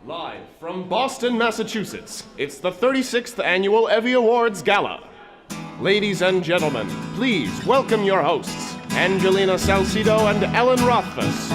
Live from Boston, Massachusetts, it's the 36th Annual EVVY Awards Gala. Ladies and gentlemen, please welcome your hosts, Angelina Salcido and Ellen Rothfuss.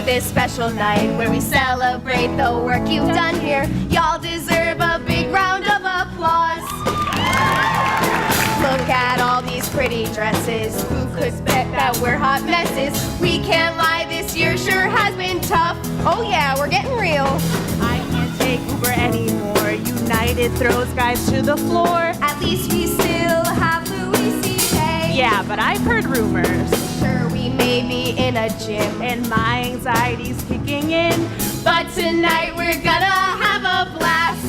This special night where we celebrate the work you've done here. Y'all deserve a big round of applause. Look at all these pretty dresses. Who could bet that we're hot messes? We can't lie, this year sure has been tough. Oh yeah, we're getting real. I can't take Uber anymore. United throws guys to the floor. At least we still have Louis C.K. Yeah, but I've heard rumors. Sure, we may be in a gym And my anxiety's kicking in. but tonight we're gonna have a blast.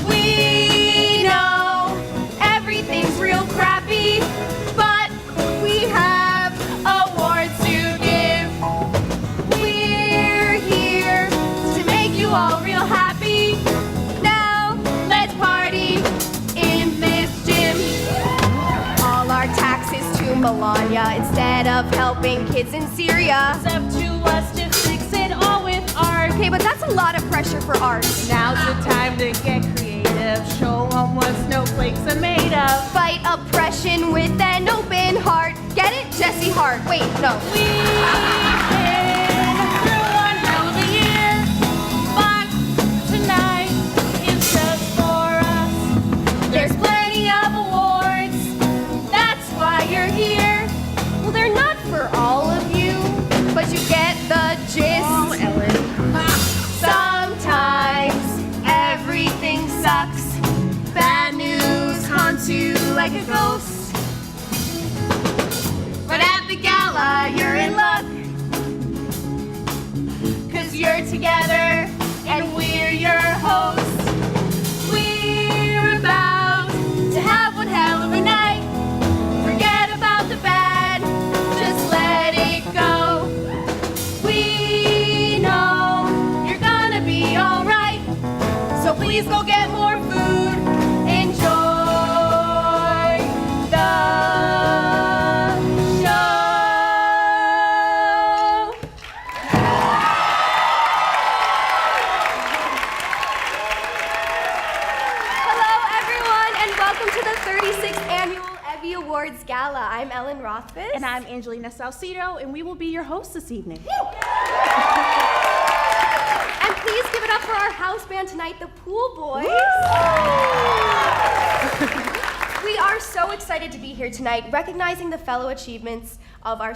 We know everything's real crappy, but we have awards to give. We're here to make you all real happy. Now let's party in this gym. All our taxes to Melania instead of helping kids in Syria. It's up to us to fix it all with art. Okay, but that's a lot of pressure for art. Now's the time to get creative. Show them what snowflakes are made of. Fight oppression with an open heart. Get it? Jesse Hart. Wait, no. We've been through one hell of a year, but tonight is just for us. There's plenty of awards. That's why you're here. Well, they're not for all of you, but you get the gist. Oh, Ellen. Sometimes everything sucks. Bad news haunts you like a ghost. But at the gala, you're in luck. 'Cause you're together and we're your hosts. We're about to have one hell of a night. Forget about the bad, just let it go. We know you're gonna be alright. So please go get more food. Enjoy the show. Hello, everyone, and welcome to the 36th Annual EVVY Awards Gala. I'm Ellen Rothfuss. And I'm Angelina Salcido, and we will be your hosts this evening. And please give it up for our house band tonight, the Pool Boys. We are so excited to be here tonight, recognizing the achievements of our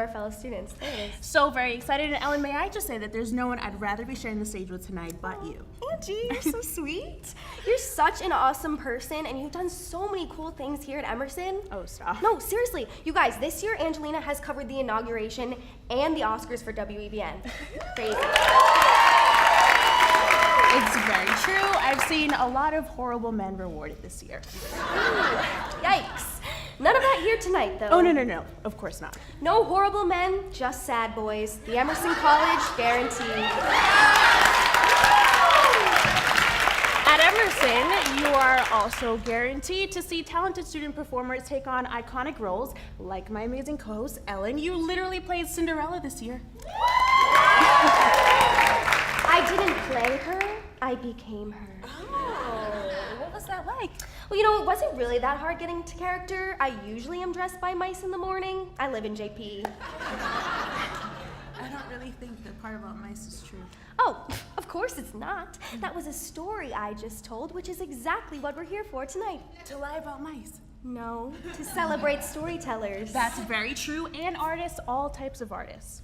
fellow students. There it is. So very excited. And Ellen, may I just say that there's no one I'd rather be sharing the stage with tonight but you. Angie, you're so sweet. You're such an awesome person, and you've done so many cool things here at Emerson. Oh, stop. No, seriously. You guys, this year Angelina has covered the inauguration and the Oscars for WEBN. Crazy. It's very true. I've seen a lot of horrible men rewarded this year. Yikes. None of that here tonight, though. Oh, no. Of course not. No horrible men, just sad boys. The Emerson College guarantee. At Emerson, you are also guaranteed to see talented student performers take on iconic roles, like my amazing co-host, Ellen. You literally played Cinderella this year. I didn't play her, I became her. Oh, what was that like? Well, you know, it wasn't really that hard getting to character. I usually am dressed by mice in the morning. I live in JP. I don't really think the part about mice is true. Oh, of course it's not. That was a story I just told, which is exactly what we're here for tonight. To lie about mice. No, to celebrate storytellers. That's very true, and artists, all types of artists.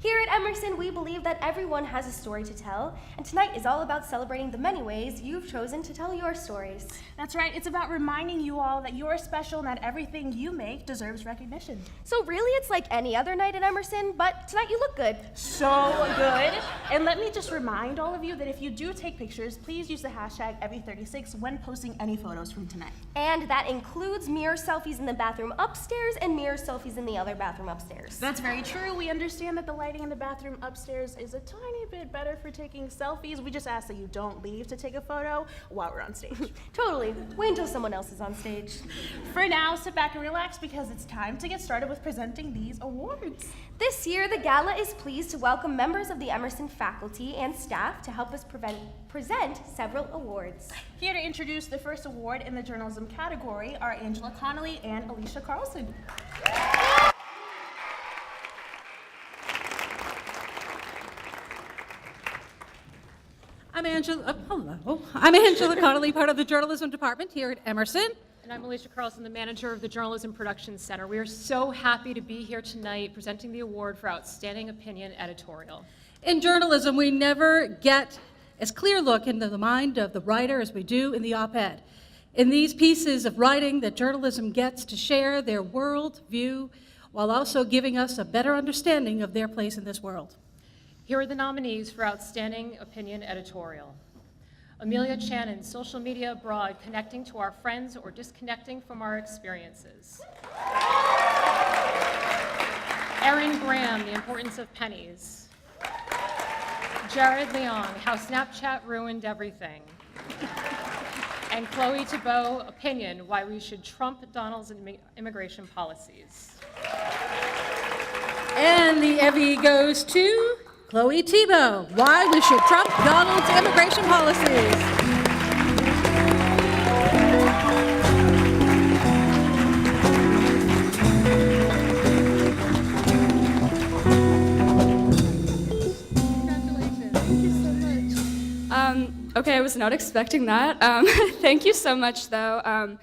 Here at Emerson, we believe that everyone has a story to tell, and tonight is all about celebrating the many ways you've chosen to tell your stories. That's right, it's about reminding you all that you're special and that everything you make deserves recognition. So really, it's like any other night at Emerson, but tonight you look good. So good. And let me just remind all of you that if you do take pictures, please use the hashtag EVVY36 when posting any photos from tonight. And that includes mirror selfies in the bathroom upstairs and mirror selfies in the other bathroom upstairs. That's very true. We understand that the lighting in the bathroom upstairs is a tiny bit better for taking selfies. We just ask that you don't leave to take a photo while we're on stage. Totally. Wait until someone else is on stage. For now, sit back and relax because it's time to get started with presenting these awards. This year, the Gala is pleased to welcome members of the Emerson faculty and staff to help us present several awards. Here to introduce the first award in the journalism category are Angela Connolly and Alicia Carlson. I'm Angela Connolly, part of the journalism department here at Emerson. And I'm Alicia Carlson, the manager of the Journalism Production Center. We are so happy to be here tonight presenting the award for Outstanding Opinion Editorial. In journalism, we never get as clear a look into the mind of the writer as we do in the op-ed. In these pieces of writing that journalism gets to share their world view while also giving us a better understanding of their place in this world. Here are the nominees for Outstanding Opinion Editorial. Amelia Channon, social media abroad, connecting to our friends or disconnecting from our experiences. Erin Graham, The Importance of Pennies. Jared Leong, How Snapchat Ruined Everything. And Chloe Thibault, Opinion, Why We Should Trump Donald's Immigration Policies. And the EVVY goes to Chloe Thibault, Why We Should Trump Donald's Immigration Policies. Okay, I was not expecting that. Thank you so much, though.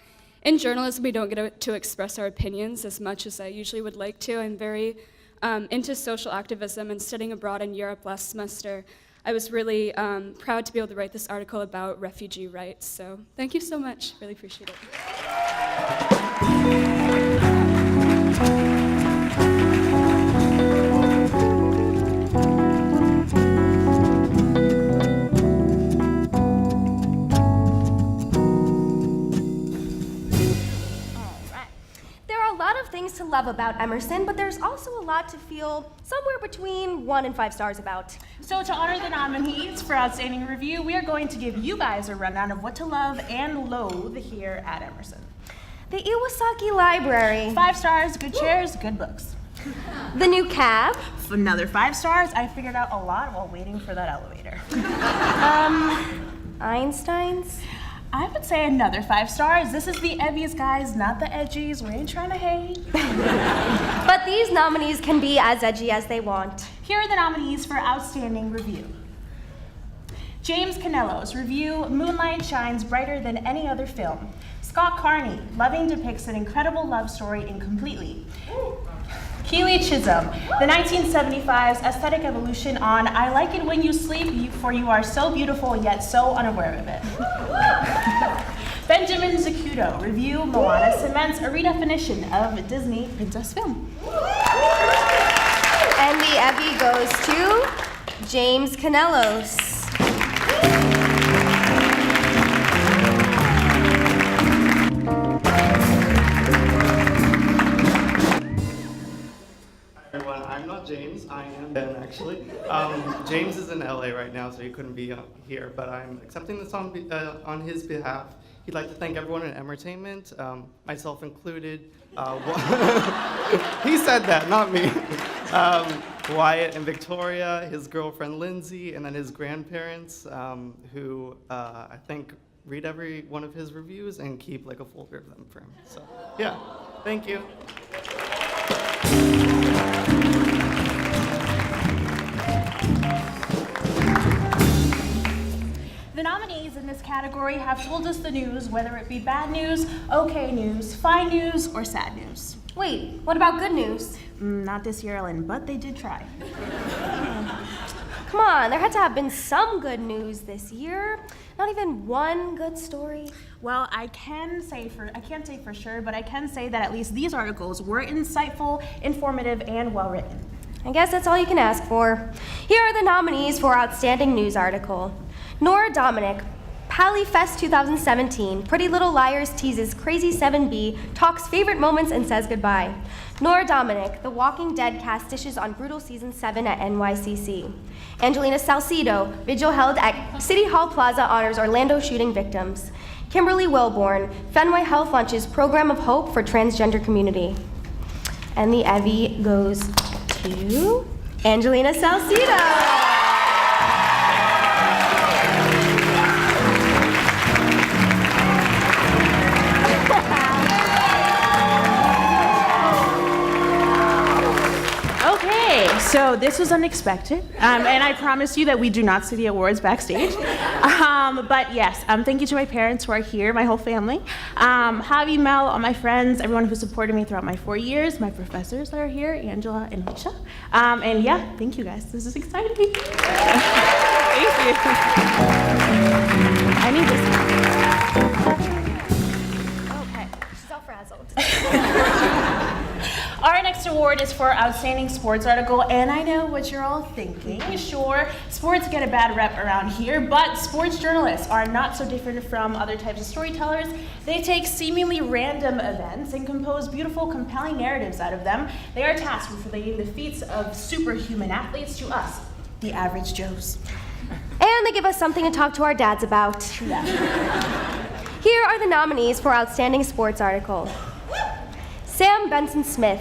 In journalism, we don't get to express our opinions as much as I usually would like to. I'm very into social activism and studying abroad in Europe last semester. I was really proud to be able to write this article about refugee rights. So thank you so much. Really appreciate it. Things to love about Emerson, but there's also a lot to feel somewhere between 1 and 5 stars about. So to honor the nominees for Outstanding Review, we are going to give you guys a rundown of what to love and loathe here at Emerson. The Iwasaki Library. 5 stars, good chairs, good books. The new cab. Another 5 stars. I figured out a lot while waiting for that elevator. Einstein's. I would say another 5 stars. This is the EVVYs, guys, not the edgies. We ain't trying to hate. But these nominees can be as edgy as they want. Here are the nominees for Outstanding Review. James Canello's review, Moonlight Shines Brighter Than Any Other Film. Scott Carney, Loving depicts an incredible love story incompletely. Keely Chisholm, the 1975's aesthetic evolution on I Like It When You Sleep, for you are so beautiful yet so unaware of it. Benjamin Zacuto, review, Moana cements a redefinition of Disney princess film. And the EVVY goes to James Canellos. I'm not James, I am Ben, actually. James is in LA right now, so he couldn't be here, but I'm accepting this on his behalf. He'd like to thank everyone at Emersonians, myself included. He said that, not me. Wyatt and Victoria, his girlfriend Lindsay, and then his grandparents, who I think read every one of his reviews and keep like a folder of them for him. So, yeah, thank you. The nominees in this category have told us the news, whether it be bad news, okay news, fine news, or sad news. Wait, what about good news? Not this year, Ellen, but they did try. Come on, there had to have been some good news this year. Not even one good story. Well, I can't say for sure, but I can say that at least these articles were insightful, informative, and well-written. I guess that's all you can ask for. Here are the nominees for Outstanding News Article. Nora Dominic, Pally Fest 2017, Pretty Little Liars teases Crazy 7B, talks favorite moments and says goodbye. Nora Dominic, The Walking Dead cast dishes on brutal season 7 at NYCC. Angelina Salcido, vigil held at City Hall Plaza honors Orlando shooting victims. Kimberly Wilborn, Fenway Health launches Program of Hope for Transgender Community. And the EVVY goes to Angelina Salcido. So this was unexpected, and I promise you that we do not see the awards backstage. But yes, thank you to my parents who are here, my whole family. Javi, Mel, all my friends, everyone who supported me throughout my 4 years, my professors that are here, Angela and Alicia. And yeah, thank you guys. This is exciting. Thank you. I need this. Okay, she's all frazzled. Our next award is for Outstanding Sports Article, and I know what you're all thinking. Sure, sports get a bad rep around here, but sports journalists are not so different from other types of storytellers. They take seemingly random events and compose beautiful, compelling narratives out of them. They are tasked with relaying the feats of superhuman athletes to us, the average Joes. And they give us something to talk to our dads about. Yeah. Here are the nominees for Outstanding Sports Article. Sam Benson-Smith.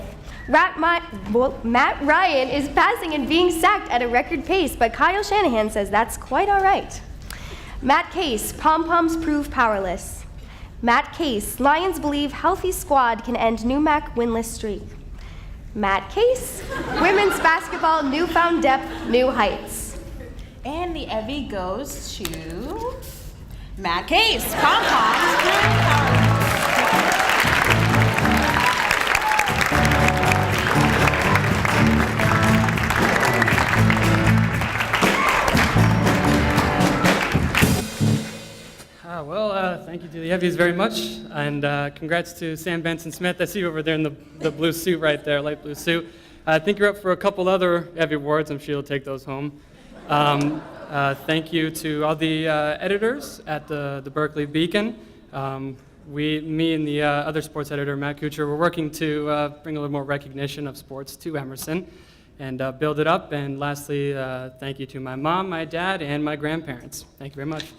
Matt Ryan is passing and being sacked at a record pace, but Kyle Shanahan says that's quite all right. Matt Case, pom-poms prove powerless. Matt Case, Lions believe healthy squad can end NUMAC winless streak. Matt Case, women's basketball newfound depth, new heights. And the EVVY goes to Matt Case, pom-poms prove powerless. Thank you to the EVVYs very much, and congrats to Sam Benson-Smith. I see you over there in the blue suit right there, light blue suit. I think you're up for a couple other EVVY awards. I'm sure you'll take those home. Thank you to all the editors at the Berkeley Beacon. Me and the other sports editor, Matt Kuchar, we're working to bring a little more recognition of sports to Emerson and build it up. And lastly, thank you to my mom, my dad, and my grandparents. Thank you very much.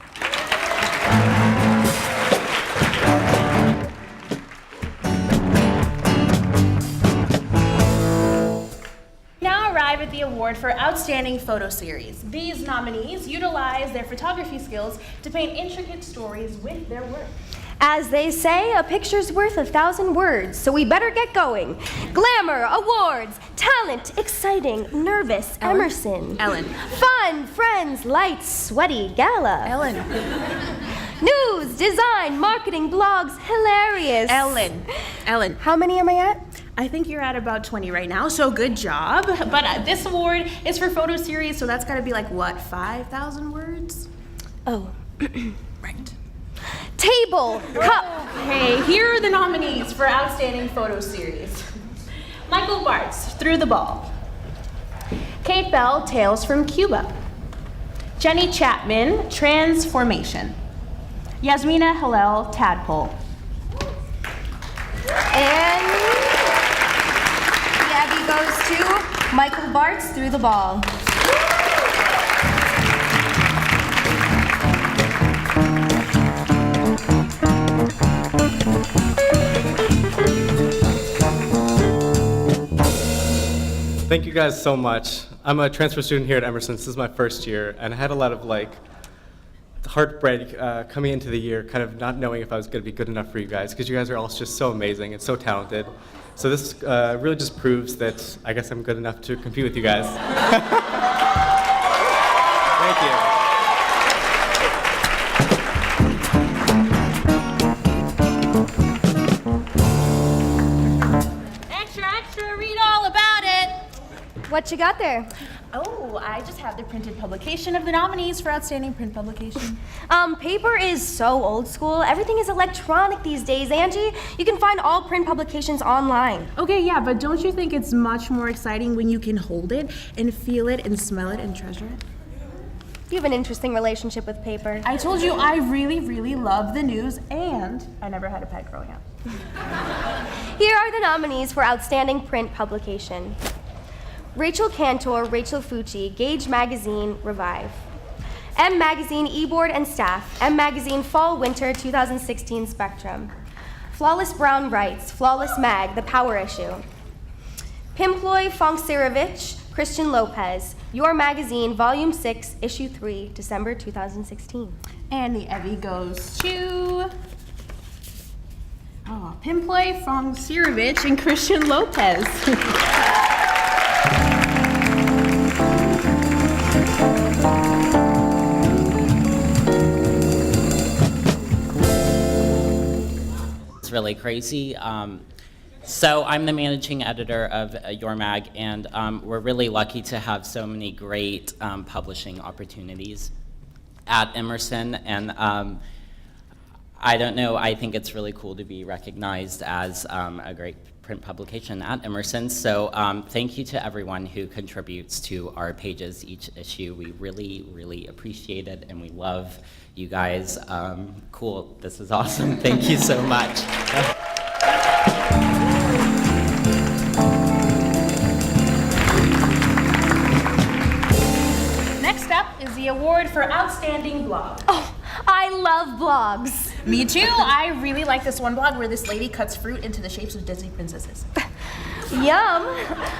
Now arrive at the award for Outstanding Photo Series. These nominees utilize their photography skills to paint intricate stories with their work. As they say, a picture's worth 1,000 words, so we better get going. Glamour, awards, talent, exciting, nervous, Emerson. Ellen. Fun, friends, lights, sweaty, Gala. Ellen. News, design, marketing, blogs, hilarious. Ellen. How many am I at? I think you're at about 20 right now, so good job. But this award is for photo series, so that's gotta be like, what, 5,000 words? Oh. Right. Table, cup. Hey, here are the nominees for Outstanding Photo Series. Michael Bartz, Through the Ball. Kate Bell, Tales from Cuba. Jenny Chapman, Transformation. Yasmina Hillel, Tadpole. And the EVVY goes to Michael Bartz, Through the Ball. Thank you guys so much. I'm a transfer student here at Emerson. This is my first year, and I had a lot of heartbreak coming into the year, kind of not knowing if I was going to be good enough for you guys, because you guys are all just so amazing and so talented. So this really just proves that I guess I'm good enough to compete with you guys. Thank you. What you got there? Oh, I just have the printed publication of the nominees for Outstanding Print Publication. Paper is so old school. Everything is electronic these days, Angie. You can find all print publications online. Okay, yeah, but don't you think it's much more exciting when you can hold it and feel it and smell it and treasure it? You have an interesting relationship with paper. I told you I really, really love the news, and I never had a pet growing up. Here are the nominees for Outstanding Print Publication. Rachel Cantor, Rachel Fucci, Gauge Magazine, Revive. M Magazine, eBoard and Staff, M Magazine, Fall-Winter 2016 Spectrum. Flawless Brown Writes, Flawless Mag, The Power Issue. Pimploy Fonksirovich, Christian Lopez, Your Magazine, Volume 6, Issue 3, December 2016. And the EVVY goes to Pimploy Fonksirovich and Christian Lopez. Really crazy. So I'm the managing editor of Your Mag, and we're really lucky to have so many great publishing opportunities at Emerson, and I don't know, I think it's really cool to be recognized as a great print publication at Emerson, so thank you to everyone who contributes to our pages each issue. We really, really appreciate it, and we love you guys. Cool, this is awesome. Thank you so much. Next up is the award for Outstanding Blog. Oh, I love blogs. Me too. I really like this one blog where this lady cuts fruit into the shapes of Disney princesses. Yum.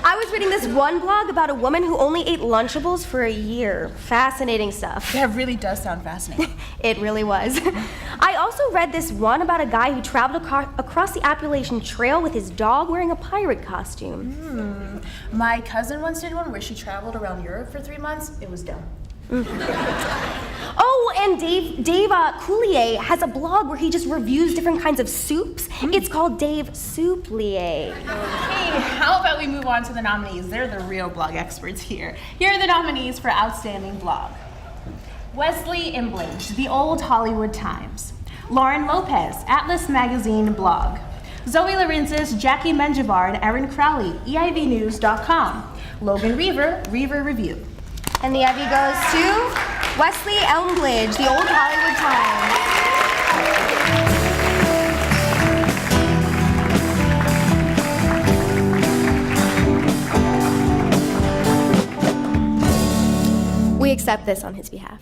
I was reading this one blog about a woman who only ate Lunchables for a year. Fascinating stuff. That really does sound fascinating. It really was. I also read this one about a guy who traveled across the Appalachian Trail with his dog wearing a pirate costume. My cousin once did one where she traveled around Europe for 3 months. It was dumb. Oh, and Dave Coulier has a blog where he just reviews different kinds of soups. It's called Dave Souplier. Hey, how about we move on to the nominees? They're the real blog experts here. Here are the nominees for Outstanding Blog. Wesley Imblage, The Old Hollywood Times. Lauren Lopez, Atlas Magazine Blog. Zoe Lawrences, Jackie Menjivar, and Erin Crowley, EIVnews.com. Logan Reaver, Reaver Review. And the EVVY goes to Wesley Elmbridge, The Old Hollywood Times. We accept this on his behalf.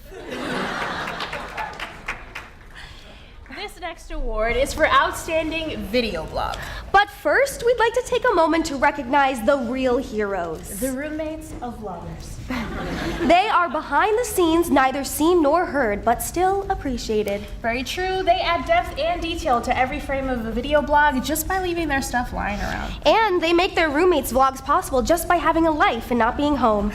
This next award is for Outstanding Video Blog. But first, we'd like to take a moment to recognize the real heroes. The roommates of vloggers. They are behind the scenes, neither seen nor heard, but still appreciated. Very true. They add depth and detail to every frame of a video blog just by leaving their stuff lying around. And they make their roommates' vlogs possible just by having a life and not being home.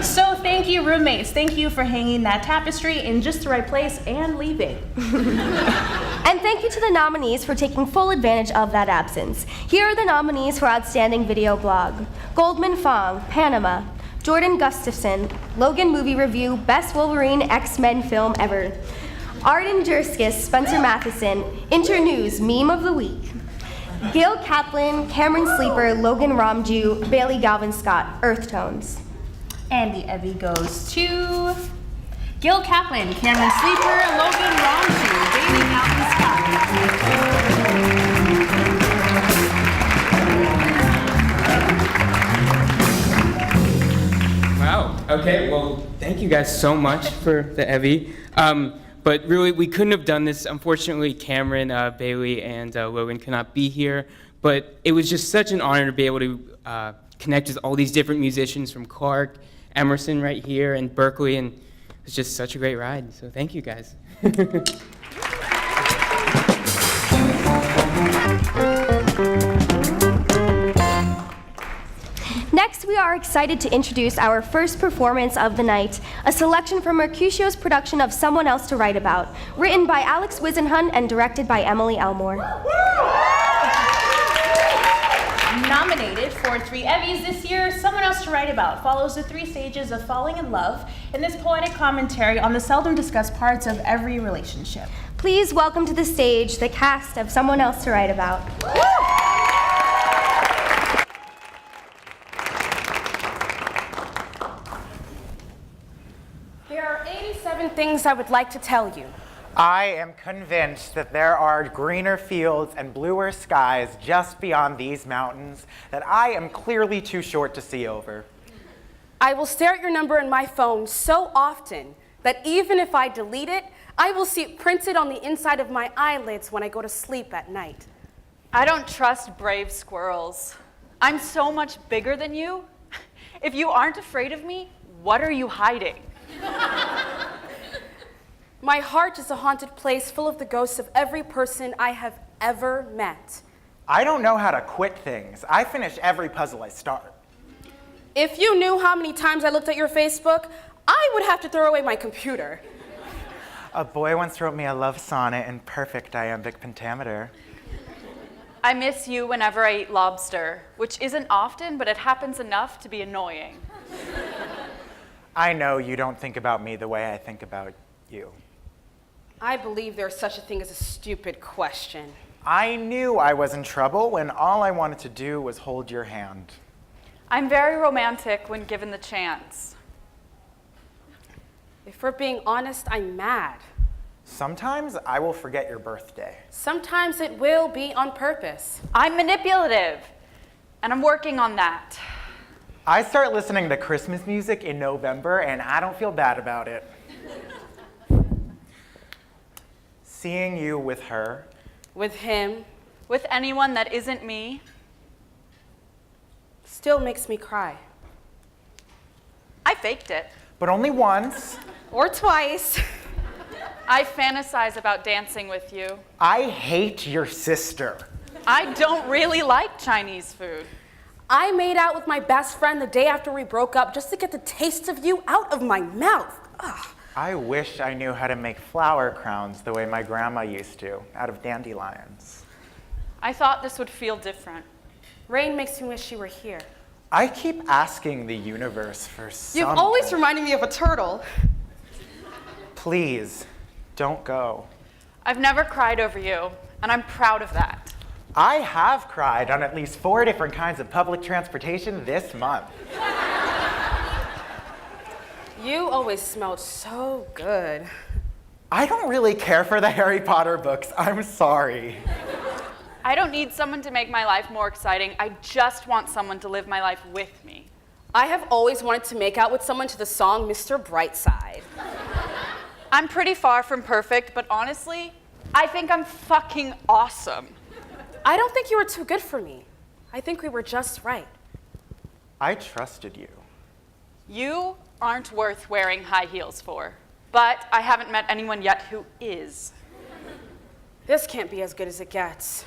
So thank you, roommates. Thank you for hanging that tapestry in just the right place and leaving. And thank you to the nominees for taking full advantage of that absence. Here are the nominees for Outstanding Video Blog. Goldman Fong, Panama. Jordan Gustafson, Logan Movie Review, Best Wolverine X-Men Film Ever. Arden Jerskis, Spencer Matheson, Internews, Meme of the Week. Gil Kaplan, Cameron Sleeper, Logan Ramju, Bailey Galvin Scott, Earth Tones. And the EVVY goes to Gil Kaplan, Cameron Sleeper, Logan Ramju, Bailey Galvin Scott. Wow. Okay. Well, thank you guys so much for the EVVY. But really, we couldn't have done this. Unfortunately, Cameron, Bailey, and Logan cannot be here. But it was just such an honor to be able to connect with all these different musicians from Clark, Emerson right here, and Berkeley, and it was just such a great ride. So thank you guys. Next, we are excited to introduce our first performance of the night, a selection from Mercutio's production of Someone Else to Write About, written by Alex Wisenhunt and directed by Emily Elmore. Nominated for 3 EVVYs this year, Someone Else to Write About follows the 3 stages of falling in love in this poetic commentary on the seldom discussed parts of every relationship. Please welcome to the stage the cast of Someone Else to Write About. There are 87 things I would like to tell you. I am convinced that there are greener fields and bluer skies just beyond these mountains that I am clearly too short to see over. I will stare at your number in my phone so often that even if I delete it, I will see it printed on the inside of my eyelids when I go to sleep at night. I don't trust brave squirrels. I'm so much bigger than you. If you aren't afraid of me, what are you hiding? My heart is a haunted place full of the ghosts of every person I have ever met. I don't know how to quit things. I finish every puzzle I start. If you knew how many times I looked at your Facebook, I would have to throw away my computer. A boy once wrote me a love sonnet in perfect iambic pentameter. I miss you whenever I eat lobster, which isn't often, but it happens enough to be annoying. I know you don't think about me the way I think about you. I believe there's such a thing as a stupid question. I knew I was in trouble when all I wanted to do was hold your hand. I'm very romantic when given the chance. If we're being honest, I'm mad. Sometimes I will forget your birthday. Sometimes it will be on purpose. I'm manipulative, and I'm working on that. I start listening to Christmas music in November, and I don't feel bad about it. Seeing you with her. With him. With anyone that isn't me. Still makes me cry. I faked it. But only once. Or twice. I fantasize about dancing with you. I hate your sister. I don't really like Chinese food. I made out with my best friend the day after we broke up just to get the taste of you out of my mouth. Ugh. I wish I knew how to make flower crowns the way my grandma used to, out of dandelions. I thought this would feel different. Rain makes me wish you were here. I keep asking the universe for something. You've always reminded me of a turtle. Please, don't go. I've never cried over you, and I'm proud of that. I have cried on at least 4 different kinds of public transportation this month. You always smelled so good. I don't really care for the Harry Potter books. I'm sorry. I don't need someone to make my life more exciting. I just want someone to live my life with me. I have always wanted to make out with someone to the song Mr. Brightside. I'm pretty far from perfect, but honestly, I think I'm fucking awesome. I don't think you were too good for me. I think we were just right. I trusted you. You aren't worth wearing high heels for, but I haven't met anyone yet who is. This can't be as good as it gets.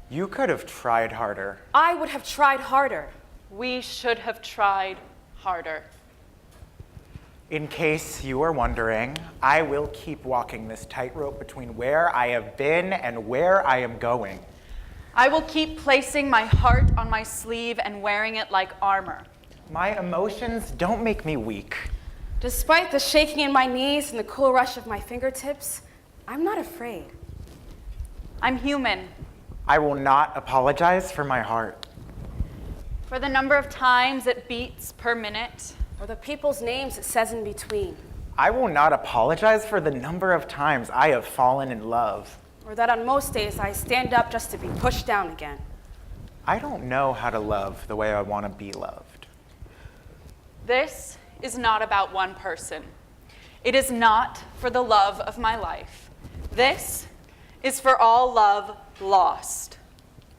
You could have tried harder. I would have tried harder. We should have tried harder. In case you are wondering, I will keep walking this tightrope between where I have been and where I am going. I will keep placing my heart on my sleeve and wearing it like armor. My emotions don't make me weak. Despite the shaking in my knees and the cool rush of my fingertips, I'm not afraid. I'm human. I will not apologize for my heart. For the number of times it beats per minute. Or the people's names it says in between. I will not apologize for the number of times I have fallen in love. Or that on most days I stand up just to be pushed down again. I don't know how to love the way I want to be loved. This is not about one person. It is not for the love of my life. This is for all love lost.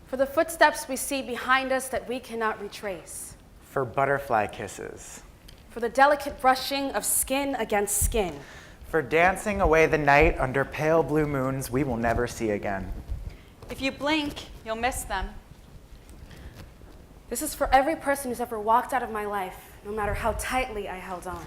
For the footsteps we see behind us that we cannot retrace. For butterfly kisses. For the delicate brushing of skin against skin. For dancing away the night under pale blue moons we will never see again. If you blink, you'll miss them. This is for every person who's ever walked out of my life, no matter how tightly I held on.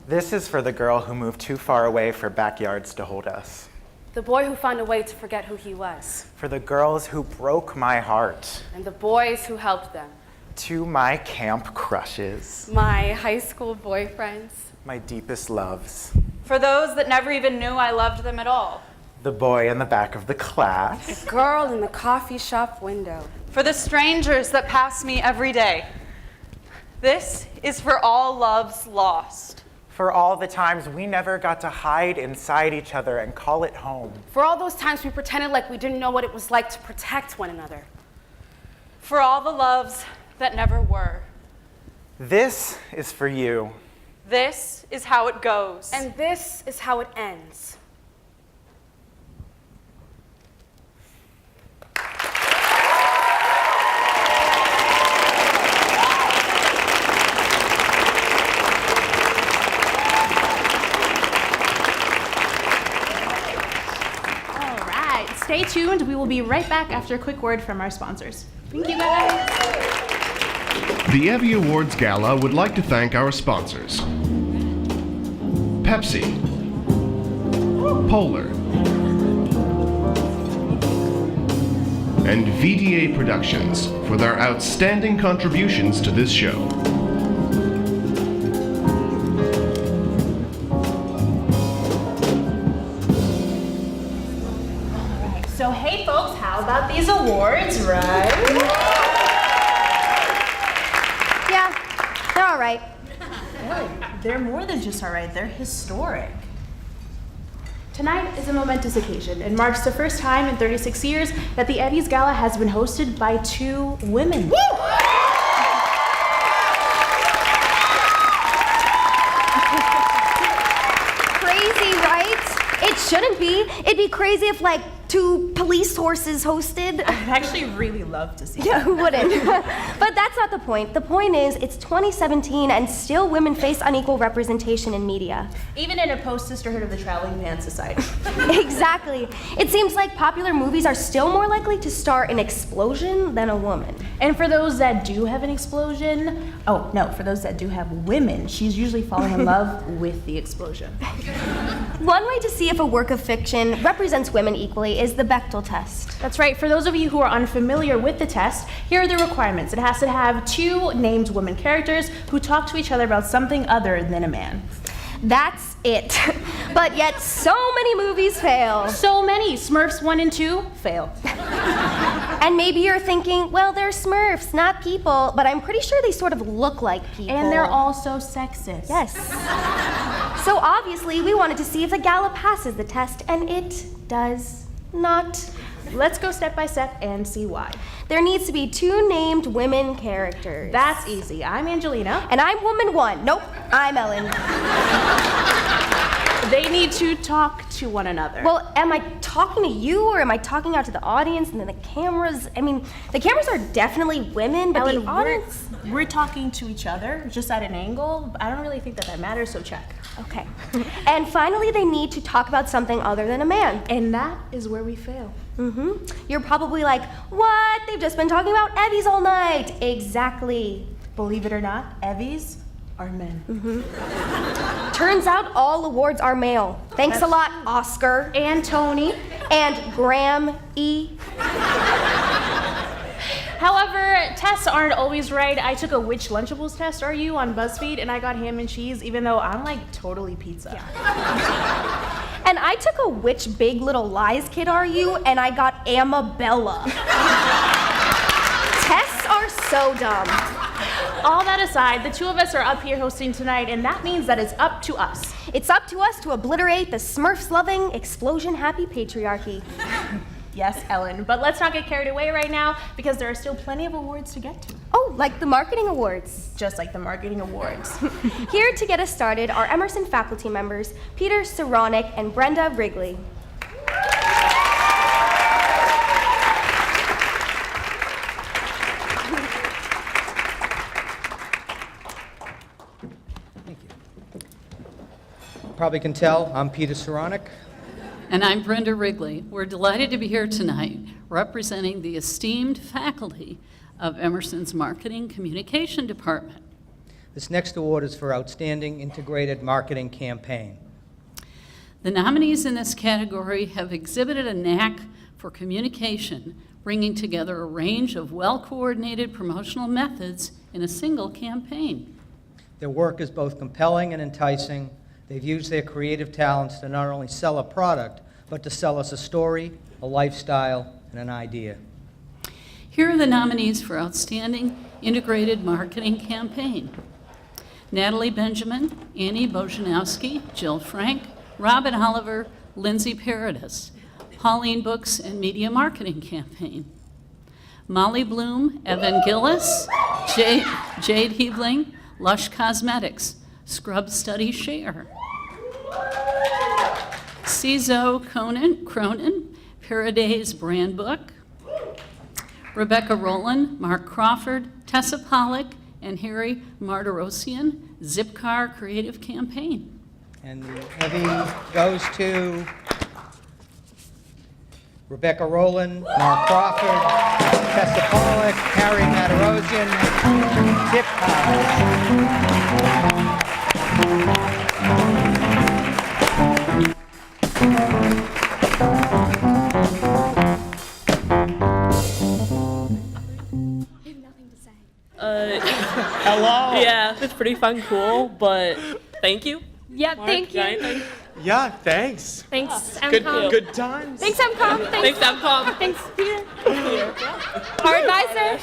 This is for the girl who moved too far away for backyards to hold us. The boy who found a way to forget who he was. For the girls who broke my heart. And the boys who helped them. To my camp crushes, My high school boyfriends. my deepest loves, For those that never even knew I loved them at all. the boy in the back of the class, Girl in the coffee shop window. For the strangers that pass me every day. This is for all loves lost. for all the times we never got to hide inside each other and call it home. For all those times we pretended like we didn't know what it was like to protect one another. For all the loves that never were. This is for you. This is how it goes. And this is how it ends. Stay tuned. We will be right back after a quick word from our sponsors. Thank you, guys. The EVVY Awards Gala would like to thank our sponsors: Pepsi, Polar, and VDA Productions for their outstanding contributions to this show. So hey folks, how about these awards, right? Yeah, they're all right. They're more than just all right, they're historic. Tonight is a momentous occasion and marks the first time in 36 years that the EVVY's Gala has been hosted by 2 women. Woo! Crazy, right? It shouldn't be. It'd be crazy if, like, 2 police horses hosted. I'd actually really love to see Yeah, who wouldn't? But that's not the point. The point is, it's 2017 and still women face unequal representation in media. Even in a post-sisterhood of the Traveling Man Society. Exactly. It seems like popular movies are still more likely to star an explosion than a woman. And for those that do have an explosion, for those that do have women, she's usually falling in love with the explosion. One way to see if a work of fiction represents women equally is the Bessel Test. That's right. For those of you who are unfamiliar with the test, here are the requirements. It has to have 2 named women characters who talk to each other about something other than a man. That's it. But yet so many movies fail. So many. Smurfs 1 and 2 fail. And maybe you're thinking, well, they're Smurfs, not people, but I'm pretty sure they sort of look like people. And they're also sexist. Yes. So obviously we wanted to see if the Gala passes the test, and it does not. Let's go step by step and see why. There needs to be 2 named women characters. That's easy. I'm Angelina. And I'm woman 1. Nope, I'm Ellen. They need to talk to one another. Well, am I talking to you or am I talking out to the audience and then the cameras? I mean, the cameras are definitely women, but Ellen, the audience... we're talking to each other, just at an angle. I don't really think that matters, so check. Okay. And finally, they need to talk about something other than a man. And that is where we fail. Mm-hmm. You're probably like, what? They've just been talking about EVVYs all night. Exactly. Believe it or not, EVVYs are men. Mm-hmm. Turns out all awards are male. Thanks a lot, Oscar. And Tony. And Graham E. However, tests aren't always right. I took a which Lunchables test are you on BuzzFeed, and I got ham and cheese, even though I'm like totally pizza. Yeah. And I took a which Big Little Lies kid are you, and I got Amabella. Tests are so dumb. All that aside, the 2 of us are up here hosting tonight, and that means that it's up to us. It's up to us to obliterate the Smurfs-loving, explosion-happy patriarchy. Yes, Ellen, but let's not get carried away right now because there are still plenty of awards to get to. Oh, like the marketing awards. Just like the marketing awards. Here to get us started are Emerson faculty members Peter Saronic and Brenda Wrigley. Thank you. Probably can tell, I'm Peter Saronic. And I'm Brenda Wrigley. We're delighted to be here tonight representing the esteemed faculty of Emerson's Marketing Communication Department. This next award is for Outstanding Integrated Marketing Campaign. The nominees in this category have exhibited a knack for communication, bringing together a range of well-coordinated promotional methods in a single campaign. Their work is both compelling and enticing. They've used their creative talents to not only sell a product, but to sell us a story, a lifestyle, and an idea. Here are the nominees for Outstanding Integrated Marketing Campaign: Natalie Benjamin, Annie Bojanowski, Jill Frank, Robin Oliver, Lindsay Paradis. Pauline Books and Media Marketing Campaign: Molly Bloom, Evan Gillis, Jade Hebling, Lush Cosmetics, Scrub Study Share. Cizo Cronin, Paradise Brand Book. Rebecca Rowland, Mark Crawford, Tessa Pollock, and Harry Martirosian, Zipcar Creative Campaign. And the EVVY goes to Rebecca Rowland, Mark Crawford, Tessa Pollock, Harry Martirosian, Hello. Yeah, it's pretty fun, cool, but thank you. Yeah, Mark, thank you. Ryan. Yeah, thanks. Thanks, Good- MCOM. Good times. Thanks, MCOM. Thanks, MCOM. Thanks, Peter. Our advisor.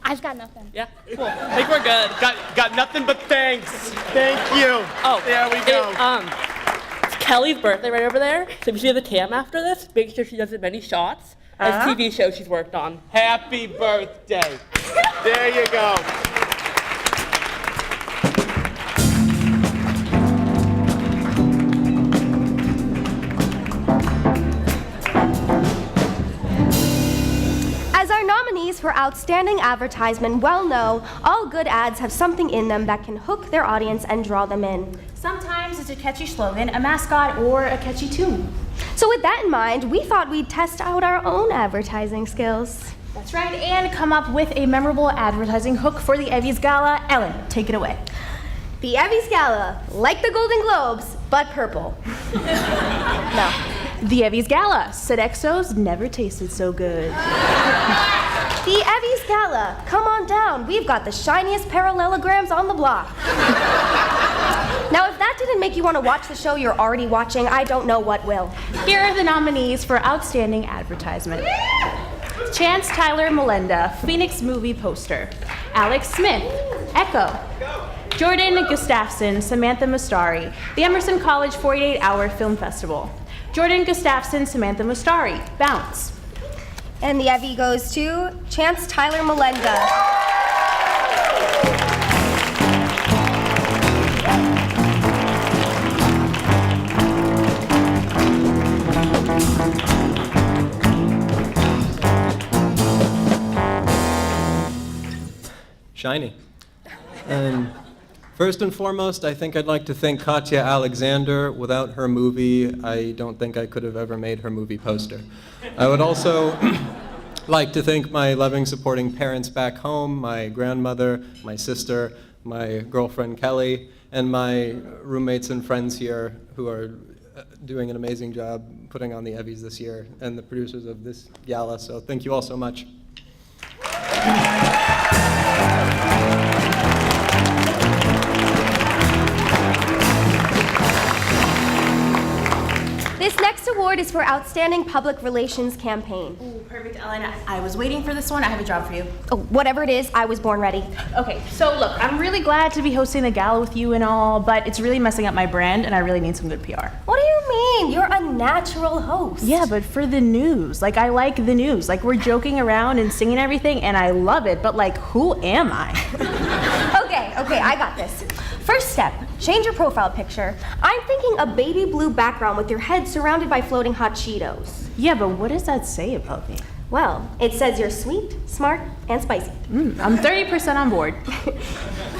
I've got nothing. Yeah, cool. I think we're good. Got nothing but thanks. Thank you. Oh, there we go. It's Kelly's birthday right over there. So if you see the cam after this, make sure she does as many shots as TV shows she's worked on. Happy birthday. There you go. As our nominees for Outstanding Advertisement well know, all good ads have something in them that can hook their audience and draw them in. Sometimes it's a catchy slogan, a mascot, or a catchy tune. So with that in mind, we thought we'd test out our own advertising skills. That's right, and come up with a memorable advertising hook for the EVVY's Gala. Ellen, take it away. The EVVY's Gala, like the Golden Globes, but purple. No. The EVVY's Gala, Sodexo's never tasted so good. The EVVY's Gala, come on down. We've got the shiniest parallelograms on the block. Now, if that didn't make you want to watch the show you're already watching, I don't know what will. Here are the nominees for Outstanding Advertisement. Chance Tyler Melenda, Phoenix Movie Poster. Alex Smith, Echo. Jordan Gustafson, Samantha Mustari, the Emerson College 48-Hour Film Festival. Jordan Gustafson, Samantha Mustari, Bounce. And the EVVY goes to Chance Tyler Melenda. Shiny. And first and foremost, I think I'd like to thank Katya Alexander. Without her movie, I don't think I could have ever made her movie poster. I would also like to thank my loving, supporting parents back home, my grandmother, my sister, my girlfriend Kelly, and my roommates and friends here who are doing an amazing job putting on the EVVYs this year, and the producers of this gala, so thank you all so much. This next award is for Outstanding Public Relations Campaign. Ooh, perfect, Ellen. I was waiting for this one. I have a job for you. Oh, whatever it is, I was born ready. Okay, so look, I'm really glad to be hosting the gala with you and all, but it's really messing up my brand, and I really need some good PR. What do you mean? You're a natural host. Yeah, but for the news. Like, I like the news. Like, we're joking around and singing everything, and I love it, but like, who am I? Okay, I got this. First step, change your profile picture. I'm thinking a baby blue background with your head surrounded by floating hot Cheetos. Yeah, but what does that say about me? Well, it says you're sweet, smart, and spicy. I'm 30% on board.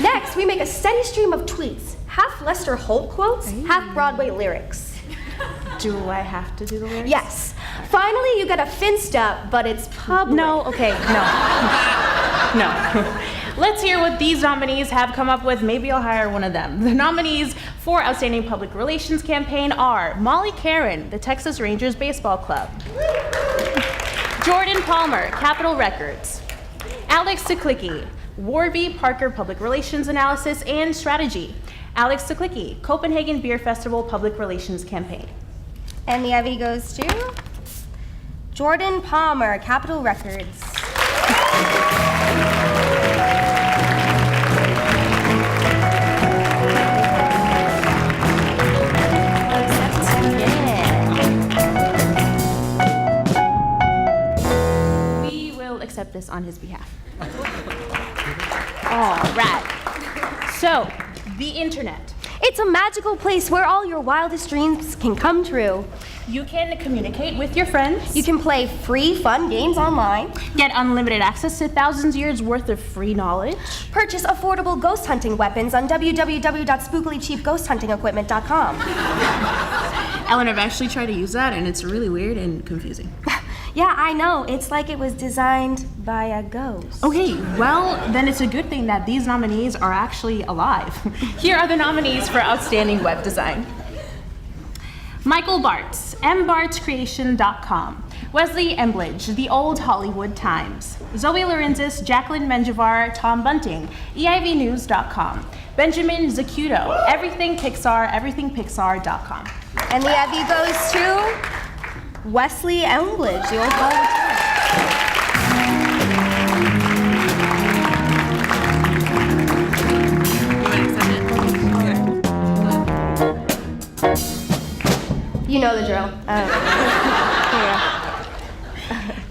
Next, we make a steady stream of tweets. Half Lester Holt quotes, half Broadway lyrics. Do I have to do the lyrics? Yes. Finally, you get a Finsta, but it's public. No, okay, no. Let's hear what these nominees have come up with. Maybe I'll hire one of them. The nominees for Outstanding Public Relations Campaign are Molly Caron, the Texas Rangers Baseball Club. Jordan Palmer, Capitol Records. Alex Siklicki, Warby Parker Public Relations Analysis and Strategy. Alex Siklicki, Copenhagen Beer Festival Public Relations Campaign. And the EVVY goes to Jordan Palmer, Capitol Records. We will accept this on his behalf. All right. So, the internet. It's a magical place where all your wildest dreams can come true. You can communicate with your friends. You can play free, fun games online. Get unlimited access to thousands of years worth of free knowledge. Purchase affordable ghost hunting weapons on www.spookilycheapghosthuntingequipment.com. Ellen, I've actually tried to use that, and it's really weird and confusing. Yeah, I know. It's like it was designed by a ghost. Okay, well, then it's a good thing that these nominees are actually alive. Here are the nominees for Outstanding Web Design. Michael Bartz, mbartzcreation.com. Wesley Embledge, The Old Hollywood Times. Zoe Lorenzis, Jacqueline Menjivar, Tom Bunting, EIVnews.com. Benjamin Zacuto, everythingpixar.com. And the EVVY goes to Wesley Embledge, The Old Hollywood Times. You know the drill.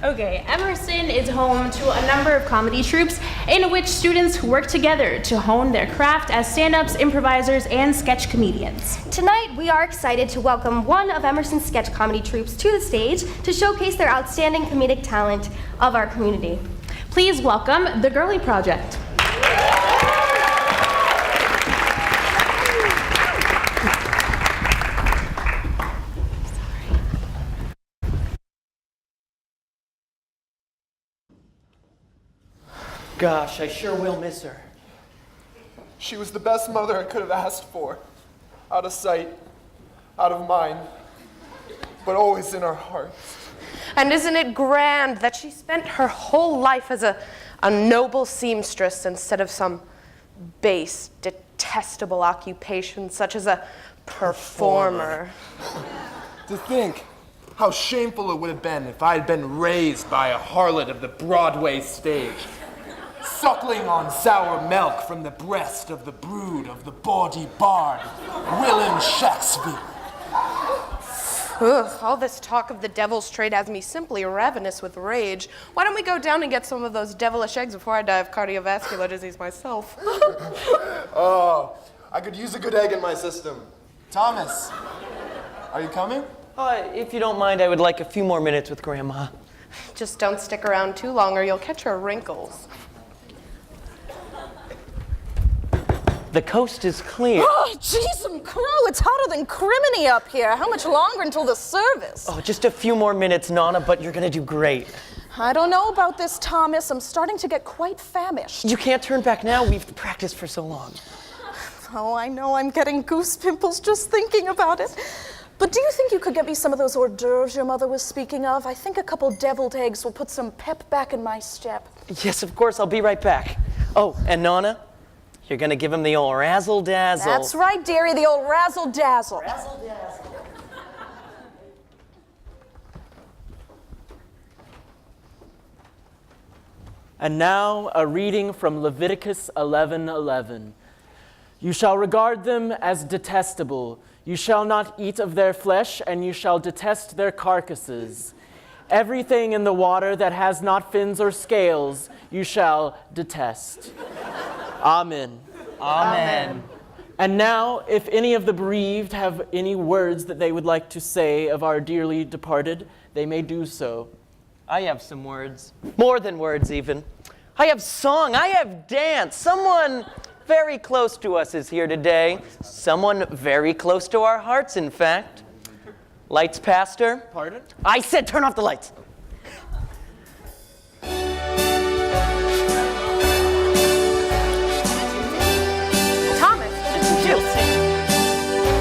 Okay, Emerson is home to a number of comedy troupes in which students work together to hone their craft as stand-ups, improvisers, and sketch comedians. Tonight, we are excited to welcome one of Emerson's sketch comedy troupes to the stage to showcase their outstanding comedic talent of our community. Please welcome the Girly Project. Gosh, I sure will miss her. She was the best mother I could have asked for. Out of sight, out of mind, but always in our hearts. And isn't it grand that she spent her whole life as a noble seamstress instead of some base, detestable occupation such as a performer? To think how shameful it would have been if I had been raised by a harlot of the Broadway stage, suckling on sour milk from the breast of the brood of the bawdy bard, William Shakespeare. Ugh, all this talk of the devil's trade has me simply ravenous with rage. Why don't we go down and get some of those devilish eggs before I die of cardiovascular disease myself? Oh, I could use a good egg in my system. Thomas, are you coming? If you don't mind, I would like a few more minutes with Grandma. Just don't stick around too long or you'll catch her wrinkles. The coast is clear. Oh, jeez, crew, it's hotter than criminy up here. How much longer until the service? Oh, just a few more minutes, Nana, but you're gonna do great. I don't know about this, Thomas. I'm starting to get quite famished. You can't turn back now. We've practiced for so long. Oh, I know. I'm getting goose pimples just thinking about it. But do you think you could get me some of those hors d'oeuvres your mother was speaking of? I think a couple deviled eggs will put some pep back in my step. Yes, of course. I'll be right back. Oh, and Nana, you're gonna give him the old razzle-dazzle. That's right, dearie, the old razzle-dazzle. Razzle-dazzle. And now a reading from Leviticus 11:11. You shall regard them as detestable. You shall not eat of their flesh, and you shall detest their carcasses. Everything in the water that has not fins or scales, you shall detest. Amen. Amen. And now, if any of the bereaved have any words that they would like to say of our dearly departed, they may do so. I have some words. More than words, even. I have song. I have dance. Someone very close to us is here today. Someone very close to our hearts, in fact. Lights, Pastor. Pardon? I said turn off the lights. Thomas, what did you do?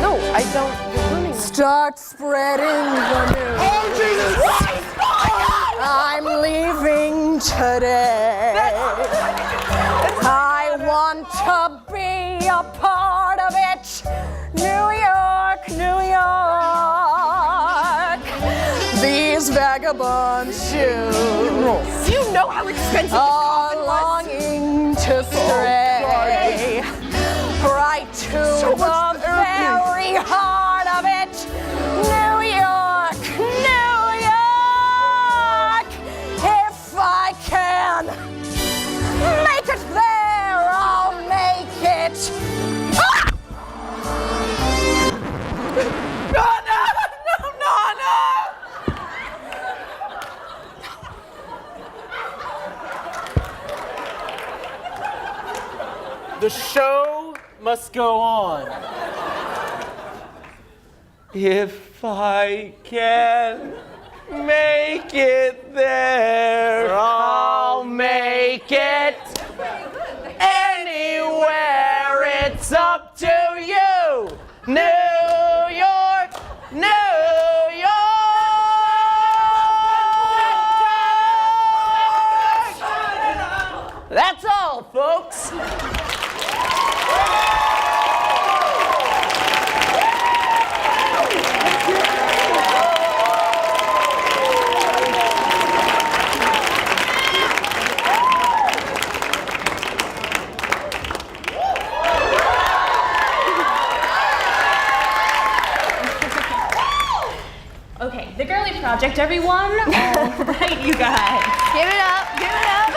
No, I don't. You're ruining it. Start spreading the news. Oh, Jesus Christ! I'm to be a part of it. New York, New York. These vagabond shoes. You know how expensive are longing to stray right to the very heart of it. New York, New York. If I can make it there, I'll make it. Ah! The show must go on. If I can make it there, I'll make it anywhere. It's up to you. New York, New York. That's all, folks. Okay, the girly project, everyone. All right, you guys. Give it up, give it up.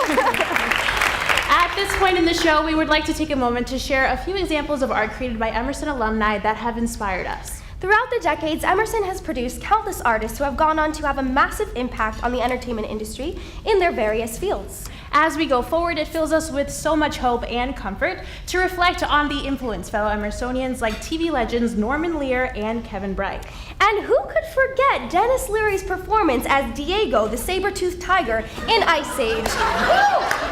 At this point in the show, we would like to take a moment to share a few examples of art created by Emerson alumni that have inspired us. Throughout the decades, Emerson has produced countless artists who have gone on to have a massive impact on the entertainment industry in their various fields. As we go forward, it fills us with so much hope and comfort to reflect on the influence fellow Emersonians like TV legends Norman Lear and Kevin Bright. And who could forget Dennis Leary's performance as Diego, the saber-toothed tiger, in Ice Age?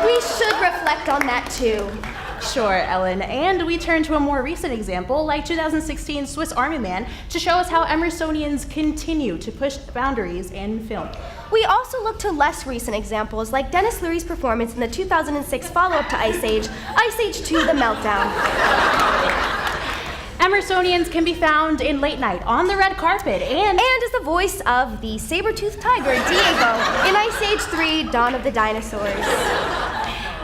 We should reflect on that too. Sure, Ellen. And we turn to a more recent example, like 2016 Swiss Army Man, to show us how Emersonians continue to push boundaries in film. We also look to less recent examples, like Dennis Leary's performance in the 2006 follow-up to Ice Age 2: The Meltdown. Emersonians can be found in Late Night, On the Red Carpet, and as the voice of the saber-toothed tiger, Diego, in Ice Age 3: Dawn of the Dinosaurs.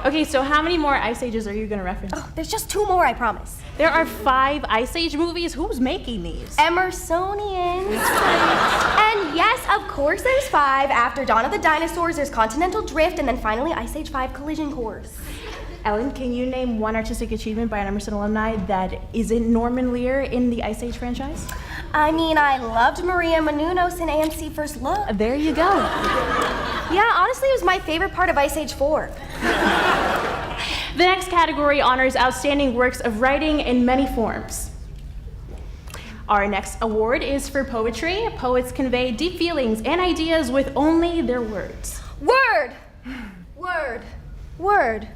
Okay, so how many more Ice Ages are you going to reference? Oh, there's just 2 more, I promise. There are 5 Ice Age movies? Who's making these? Emersonians. And yes, of course there's 5. After Dawn of the Dinosaurs, there's Continental Drift, and then finally Ice Age 5: Collision Course. Ellen, can you name one artistic achievement by an Emerson alumni that isn't Norman Lear in the Ice Age franchise? I mean, I loved Maria Menounos in AMC First Look. There you go. Yeah, honestly, it was my favorite part of Ice Age 4. The next category honors outstanding works of writing in many forms. Our next award is for poetry. Poets convey deep feelings and ideas with only their words. Word! Word. Word.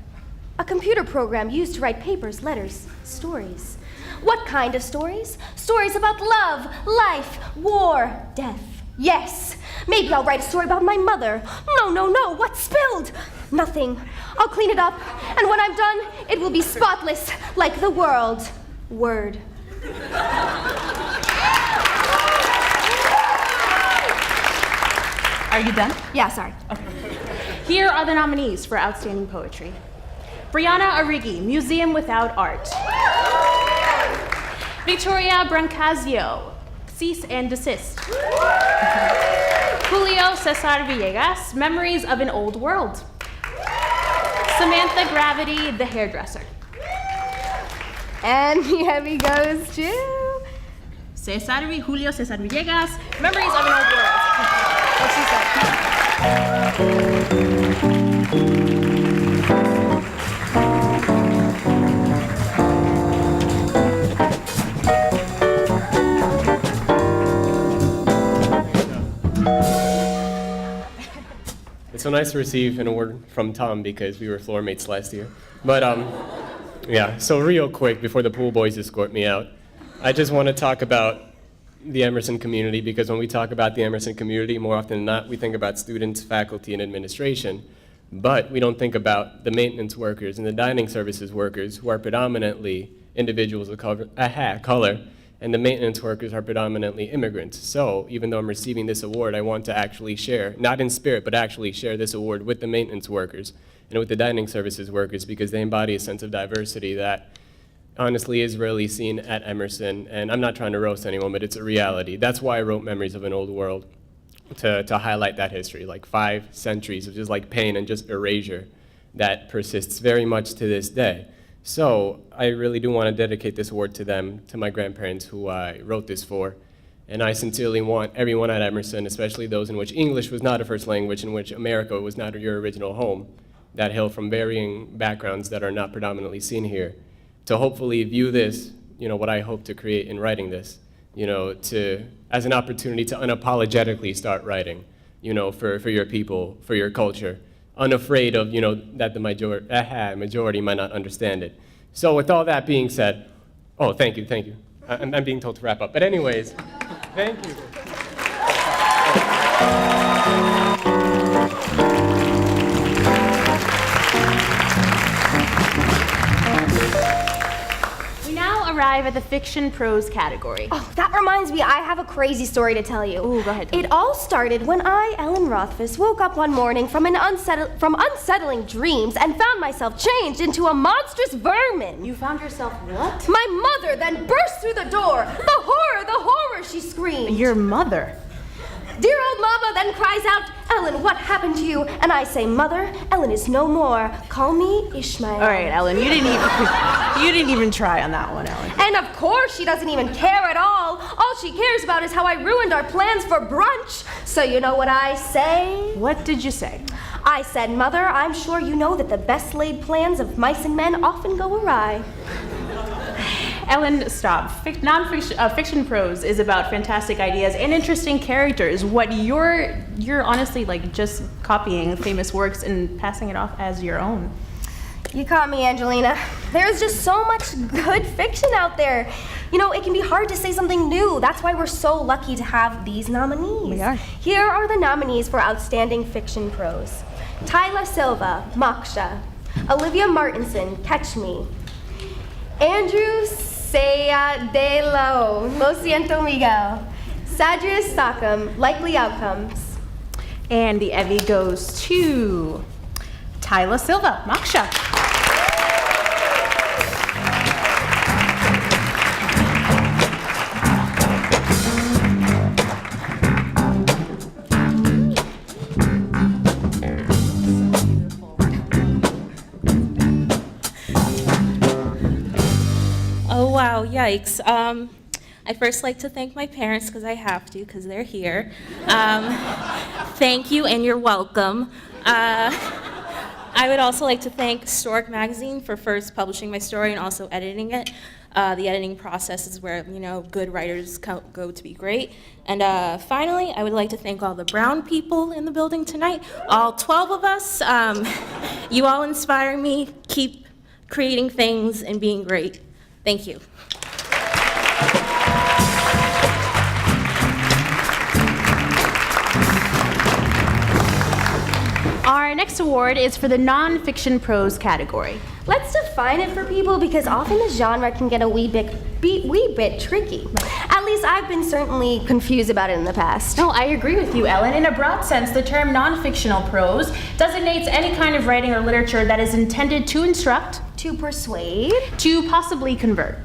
A computer program used to write papers, letters, stories. What kind of stories? Stories about love, life, war, death. Yes, maybe I'll write a story about my mother. No, what's spilled? Nothing. I'll clean it up, and when I'm done, it will be spotless, like the world. Word. Are you done? Yeah, sorry. Okay. Here are the nominees for Outstanding Poetry. Brianna Arrighi, Museum Without Art. Victoria Brancazio, Cease and Desist. Julio Cesar Villegas, Memories of an Old World. Samantha Gravity, The Hairdresser. And the heavy goes to Julio Cesar Villegas, Memories of an Old World. What she said. It's so nice to receive an award from Tom because we were floor mates last year. But yeah, so real quick before the pool boys escort me out, I just want to talk about the Emerson community, because when we talk about the Emerson community, more often than not, we think about students, faculty, and administration. But we don't think about the maintenance workers and the dining services workers who are predominantly individuals of color, and the maintenance workers are predominantly immigrants. So even though I'm receiving this award, I want to actually share, not in spirit, but actually share this award with the maintenance workers and with the dining services workers, because they embody a sense of diversity that honestly is rarely seen at Emerson. And I'm not trying to roast anyone, but it's a reality. That's why I wrote Memories of an Old World, to highlight that history, like 5 centuries of just like pain and just erasure that persists very much to this day. So I really do want to dedicate this award to them, to my grandparents who I wrote this for. And I sincerely want everyone at Emerson, especially those in which English was not a first language, in which America was not your original home, that hail from varying backgrounds that are not predominantly seen here, to hopefully view this, what I hope to create in writing this, as an opportunity to unapologetically start writing, for your people, for your culture, unafraid of, that the majority might not understand it. So with all that being said, oh, thank you. I'm being told to wrap up. But anyways, thank you. Arrive at the fiction prose category. Oh, that reminds me, I have a crazy story to tell you. Ooh, go ahead. It all started when I, Ellen Rothfuss, woke up one morning from unsettling dreams and found myself changed into a monstrous vermin. You found yourself what? My mother then burst through the door. The horror, she screamed. Your mother? Dear old mama then cries out, Ellen, what happened to you? And I say, Mother, Ellen is no more. Call me Ishmael. All right, Ellen, you didn't even try on that one, Ellen. And of course she doesn't even care at all. All she cares about is how I ruined our plans for brunch. So you know what I say? What did you say? I said, Mother, I'm sure you know that the best laid plans of mice and men often go awry. Ellen, stop. Fiction prose is about fantastic ideas and interesting characters. What you're honestly like just copying famous works and passing it off as your own. You caught me, Angelina. There's just so much good fiction out there. It can be hard to say something new. That's why we're so lucky to have these nominees. We are. Here are the nominees for Outstanding Fiction Prose. Tyler Silva, Moksha. Olivia Martinson, Catch Me. Andrew Sea de Lo Siento Miguel. Sadrius Sackham, Likely Outcomes. And the EVVY goes to Tyler Silva, Moksha. Oh, wow, yikes. I'd first like to thank my parents, because I have to, because they're here. Thank you, and you're welcome. I would also like to thank Stork Magazine for first publishing my story and also editing it. The editing process is where, good writers go to be great. And finally, I would like to thank all the brown people in the building tonight, all 12 of us. You all inspire me. Keep creating things and being great. Thank you. Our next award is for the Nonfiction Prose category. Let's define it for people because often the genre can get a wee bit tricky. At least I've been certainly confused about it in the past. No, I agree with you, Ellen. In a broad sense, the term non-fictional prose designates any kind of writing or literature that is intended to instruct, to persuade, to possibly convert,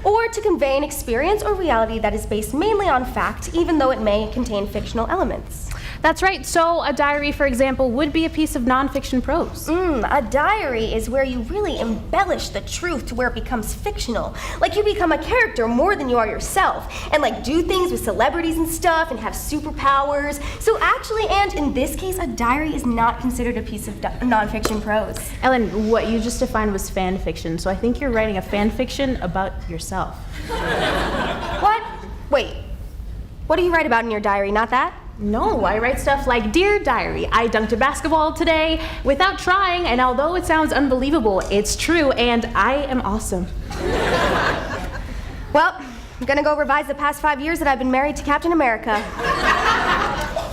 or to convey an experience or reality that is based mainly on fact, even though it may contain fictional elements. That's right. So a diary, for example, would be a piece of nonfiction prose. A diary is where you really embellish the truth to where it becomes fictional. Like you become a character more than you are yourself, and like do things with celebrities and stuff and have superpowers. So actually, and in this case, a diary is not considered a piece of nonfiction prose. Ellen, what you just defined was fan fiction, so I think you're writing a fan fiction about yourself. What? Wait. What do you write about in your diary? Not that? No, I write stuff like, Dear Diary, I dunked a basketball today without trying, and although it sounds unbelievable, it's true, and I am awesome. Well, I'm gonna go revise the past 5 years that I've been married to Captain America.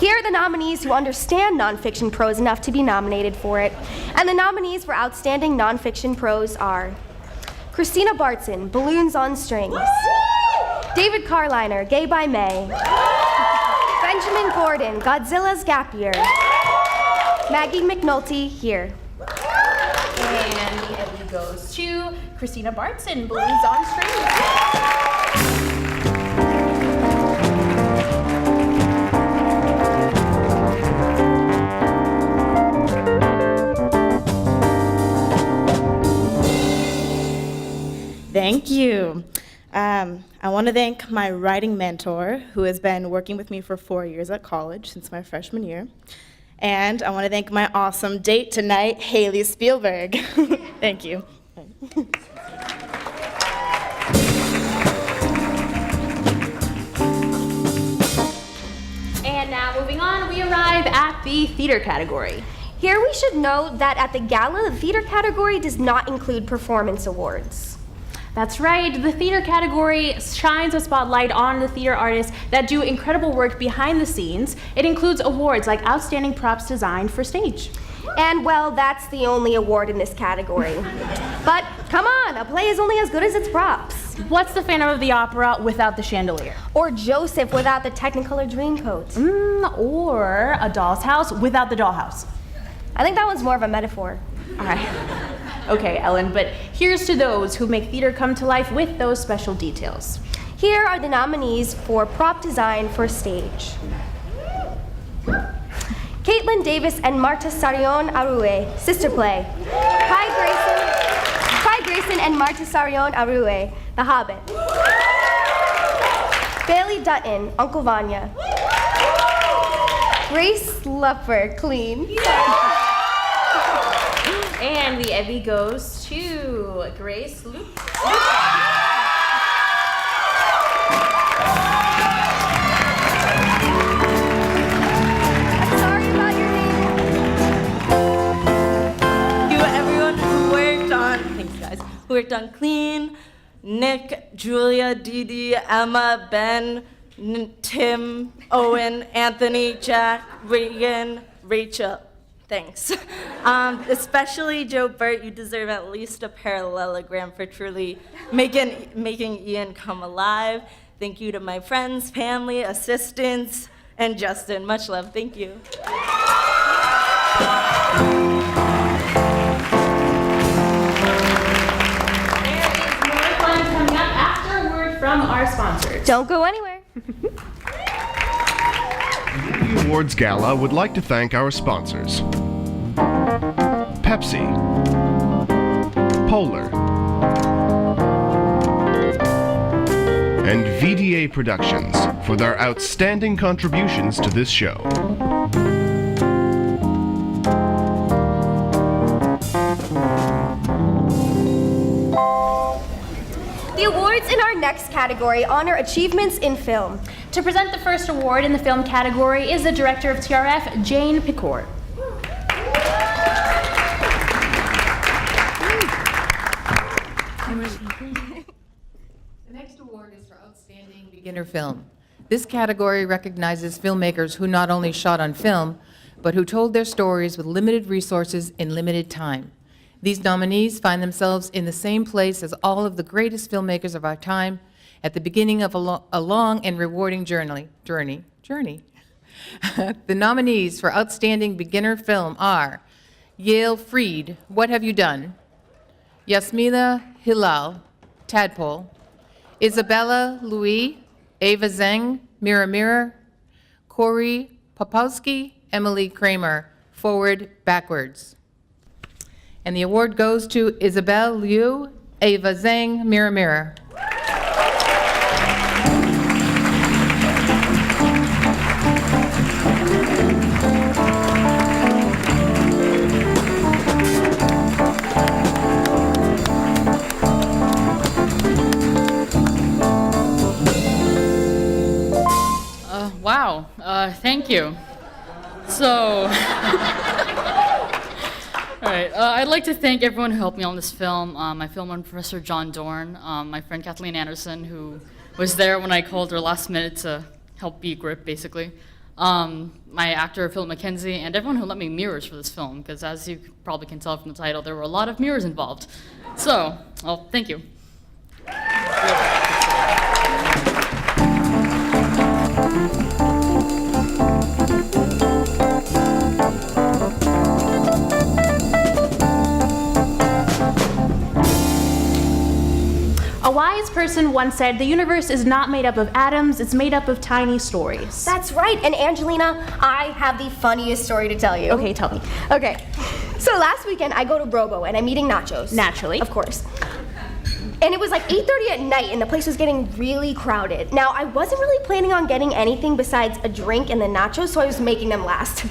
Here are the nominees who understand nonfiction prose enough to be nominated for it. And the nominees for Outstanding Nonfiction Prose are Christina Bartzen, Balloons on Strings. David Carliner, Gay by May. Benjamin Gordon, Godzilla's Gap Year. Maggie McNulty, Here. And the Emmy goes to Christina Bartzen, Balloons on Strings. Thank you. I want to thank my writing mentor, who has been working with me for 4 years at college since my freshman year. And I want to thank my awesome date tonight, Haley Spielberg. Thank you. And now moving on, we arrive at the theater category. Here we should note that at the Gala, the theater category does not include performance awards. That's right, the theater category shines a spotlight on the theater artists that do incredible work behind the scenes. It includes awards like Outstanding Props Design for Stage. And well, that's the only award in this category. But come on, a play is only as good as its props. What's the Phantom of the Opera without the chandelier? Or Joseph without the Technicolor Dreamcoat. Or a doll's house without the dollhouse. I think that one's more of a metaphor. All right. Okay, Ellen, but here's to those who make theater come to life with those special details. Here are the nominees for Prop Design for Stage. Caitlin Davis and Marta Sarion Arue, Sister Play. Kai Grayson and Marta Sarion Arue, The Hobbit. Bailey Dutton, Uncle Vanya. Grace Lupper, Clean. And the Evie goes to Grace Luke. Sorry about your name. You everyone who worked on, thanks guys, who worked on Clean, Nick, Julia, Dee Dee, Emma, Ben, Tim, Owen, Anthony, Jack, Reagan, Rachel. Thanks. Especially Joe Burt, you deserve at least a parallelogram for truly making Ian come alive. Thank you to my friends, family, assistants, and Justin. Much love. Thank you. There is more fun coming up after a word from our sponsors. Don't go anywhere. The Awards Gala would like to thank our sponsors: Pepsi, Polar, and VDA Productions for their outstanding contributions to this show. The awards in our next category honor achievements in film. To present the first award in the film category is the director of TRF, Jane Picourt. The next award is for Outstanding Beginner Film. This category recognizes filmmakers who not only shot on film, but who told their stories with limited resources in limited time. These nominees find themselves in the same place as all of the greatest filmmakers of our time, at the beginning of a long and rewarding journey. The nominees for Outstanding Beginner Film are Yale Freed, What Have You Done? Yasmina Hilal, Tadpole. Isabella Louis, Ava Zeng, Mirror Mirror. Corey Popowski, Emily Kramer, Forward Backwards. And the award goes to Isabel Liu, Ava Zeng, Mirror Mirror. Wow, thank you. So, all right, I'd like to thank everyone who helped me on this film. My film on Professor John Dorn, my friend Kathleen Anderson, who was there when I called her last minute to help be grip, basically. my actor, Philip McKenzie, and everyone who lent me mirrors for this film, because as you probably can tell from the title, there were a lot of mirrors involved. So, well, thank you. A wise person once said, the universe is not made up of atoms, it's made up of tiny stories. That's right, and Angelina, I have the funniest story to tell you. Okay, tell me. Okay, so last weekend I go to Brobo and I'm eating nachos. Naturally. Of course. And it was like 8:30 at night and the place was getting really crowded. Now, I wasn't really planning on getting anything besides a drink and the nachos, so I was making them last.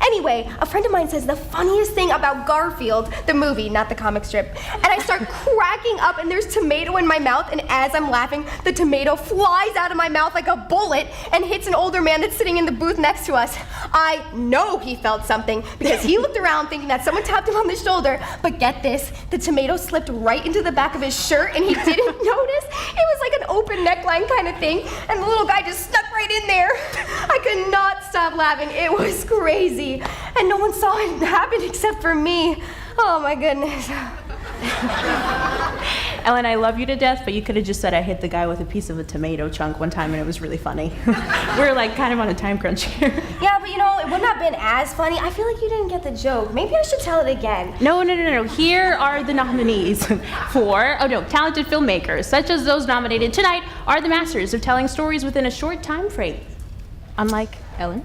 Anyway, a friend of mine says the funniest thing about Garfield, the movie, not the comic strip, and I start cracking up and there's tomato in my mouth, and as I'm laughing, the tomato flies out of my mouth like a bullet and hits an older man that's sitting in the booth next to us. I know he felt something because he looked around thinking that someone tapped him on the shoulder, but get this, the tomato slipped right into the back of his shirt and he didn't notice. It was like an open neckline kind of thing, and the little guy just stuck right in there. I could not stop laughing. It was crazy. And no one saw it happen except for me. Oh my goodness. Ellen, I love you to death, but you could have just said I hit the guy with a piece of a tomato chunk one time and it was really funny. We're like kind of on a time crunch here. Yeah, but you know, it wouldn't have been as funny. I feel like you didn't get the joke. Maybe I should tell it again. No. Here are the nominees for, talented filmmakers, such as those nominated tonight, are the masters of telling stories within a short time frame. Unlike Ellen.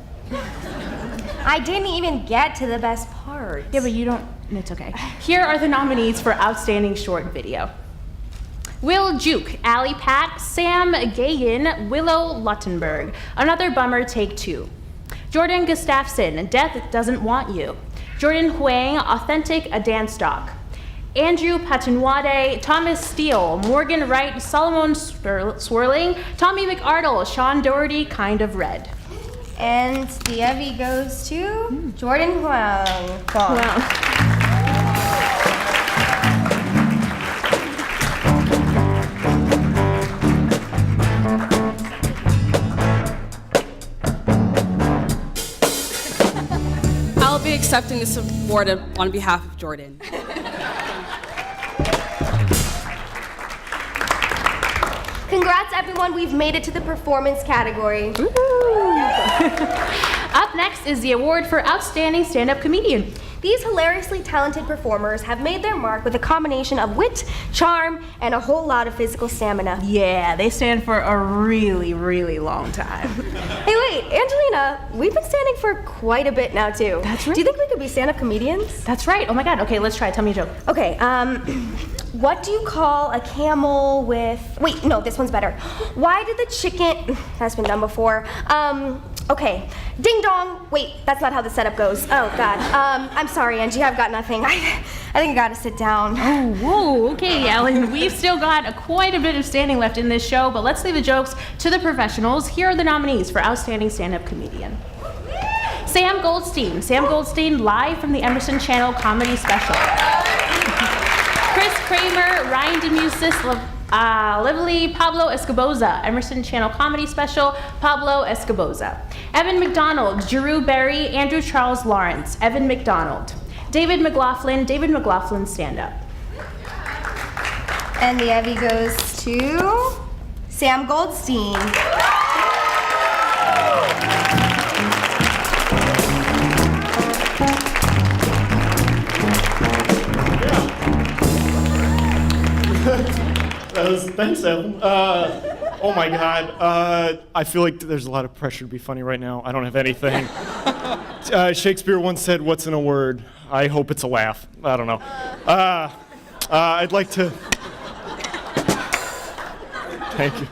I didn't even get to the best part. Yeah, but you don't, it's okay. Here are the nominees for Outstanding Short Video. Will Juke, Ali Pat, Sam Gagan, Willow Luttenberg. Another Bummer, Take Two. Jordan Gustafson, Death Doesn't Want You. Jordan Huang, Authentic, A Dance Doc. Andrew Patinwade, Thomas Steele, Morgan Wright, Solomon Swirling, Tommy McArdle, Sean Doherty, Kind of Red. And the EVVY goes to Jordan Huang. I'll be accepting this award on behalf of Jordan. Congrats, everyone. We've made it to the performance category. Up next is the award for Outstanding Stand-Up Comedian. These hilariously talented performers have made their mark with a combination of wit, charm, and a whole lot of physical stamina. Yeah, they stand for a really, really long time. Hey, wait, Angelina, we've been standing for quite a bit now, too. That's right. Do you think we could be stand-up comedians? That's right. Oh my God. Okay, let's try. Tell me a joke. Okay, what do you call a camel with... Wait, no, this one's better. Why did the chicken... That's been done before. Okay, ding dong. Wait, that's not how the setup goes. Oh, God. I'm sorry, Angie, I've got nothing. I think I gotta sit down. Oh, whoa, okay, Ellen. We've still got quite a bit of standing left in this show, but let's leave the jokes to the professionals. Here are the nominees for Outstanding Stand-Up Comedian. Sam Goldstein. Sam Goldstein, live from the Emerson Channel Comedy Special. Chris Kramer, Ryan DeMusis, Lively, Pablo Escoboza, Emerson Channel Comedy Special, Pablo Escoboza. Evan McDonald, Drew Berry, Andrew Charles Lawrence, Evan McDonald. David McLaughlin, stand-up. And the EVVY goes to Sam Goldstein. Thanks, Evan. Oh my God. I feel like there's a lot of pressure to be funny right now. I don't have anything. Shakespeare once said, "What's in a word?" I hope it's a laugh. I don't know. I'd like to... Thank you.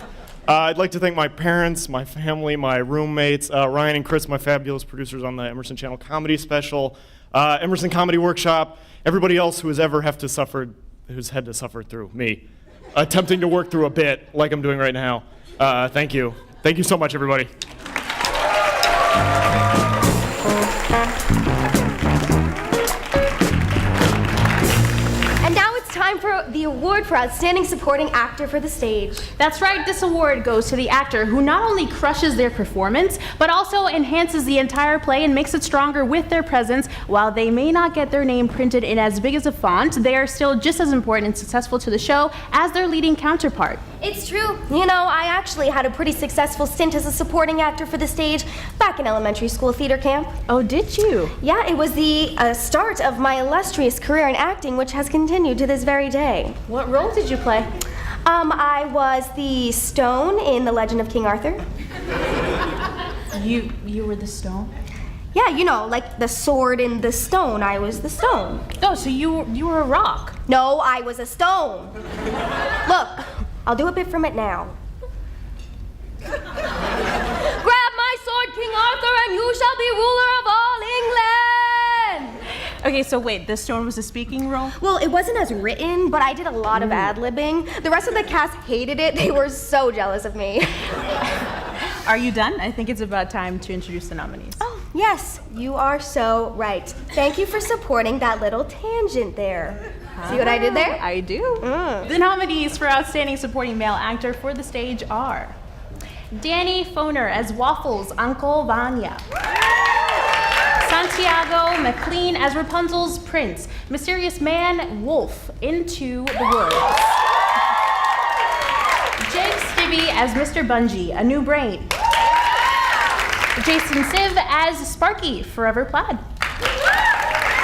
I'd like to thank my parents, my family, my roommates, Ryan and Chris, my fabulous producers on the Emerson Channel Comedy Special, Emerson Comedy Workshop, everybody else who has ever had to suffer through me, attempting to work through a bit like I'm doing right now. Thank you. Thank you so much, everybody. And now it's time for the award for Outstanding Supporting Actor for the Stage. That's right, this award goes to the actor who not only crushes their performance, but also enhances the entire play and makes it stronger with their presence. While they may not get their name printed in as big as a font, they are still just as important and successful to the show as their leading counterpart. It's true. You know, I actually had a pretty successful stint as a supporting actor for the stage back in elementary school theater camp. Oh, did you? Yeah, it was the start of my illustrious career in acting, which has continued to this very day. What role did you play? I was the stone in The Legend of King Arthur. You were the stone? Yeah, you know, like the sword in the stone. I was the stone. Oh, so you were a rock? No, I was a stone. Look, I'll do a bit from it now. Grab my sword, King Arthur, and you shall be ruler of all England. Okay, so wait, the stone was a speaking role? Well, it wasn't as written, but I did a lot of ad-libbing. The rest of the cast hated it. They were so jealous of me. Are you done? I think it's about time to introduce the nominees. Oh, yes, you are so right. Thank you for supporting that little tangent there. See what I did there? I do. The nominees for Outstanding Supporting Male Actor for the Stage are Danny Foner as Waffles' Uncle Vanya, Santiago McLean as Rapunzel's Prince, Mysterious Man Wolf, Into the Woods, Jake Stibby as Mr. Bungie, A New Brain, Jason Siv as Sparky, Forever Plaid.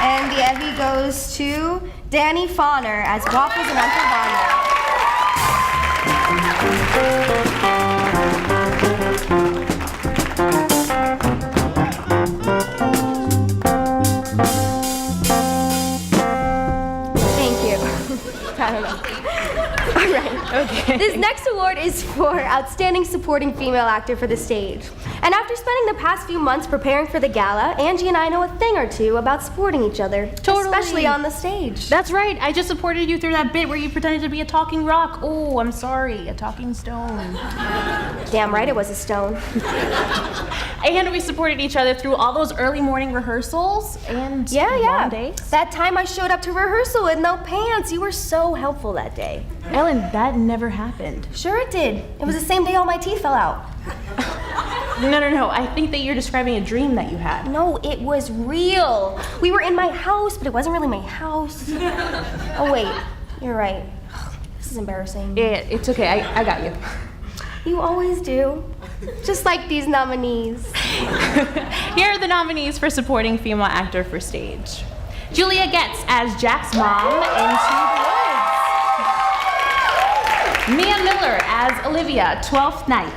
And the EVVY goes to Danny Fauner as Waffles and Uncle Vanya. Thank you. I don't know. All right. Okay. This next award is for Outstanding Supporting Female Actor for the Stage. And after spending the past few months preparing for the gala, Angie and I know a thing or two about supporting each other, especially on the stage. That's right. I just supported you through that bit where you pretended to be a talking rock. Oh, I'm sorry, a talking stone. Damn right it was a stone. And we supported each other through all those early morning rehearsals and long days. That time I showed up to rehearsal with no pants. You were so helpful that day. Ellen, that never happened. Sure it did. It was the same day all my teeth fell out. No. I think that you're describing a dream that you had. No, it was real. We were in my house, but it wasn't really my house. Oh, wait. You're right. This is embarrassing. Yeah, it's okay. I got you. You always do. Just like these nominees. Here are the nominees for Supporting Female Actor for Stage. Julia Getz as Jack's mom, Into the Woods. Mia Miller as Olivia, 12th Night.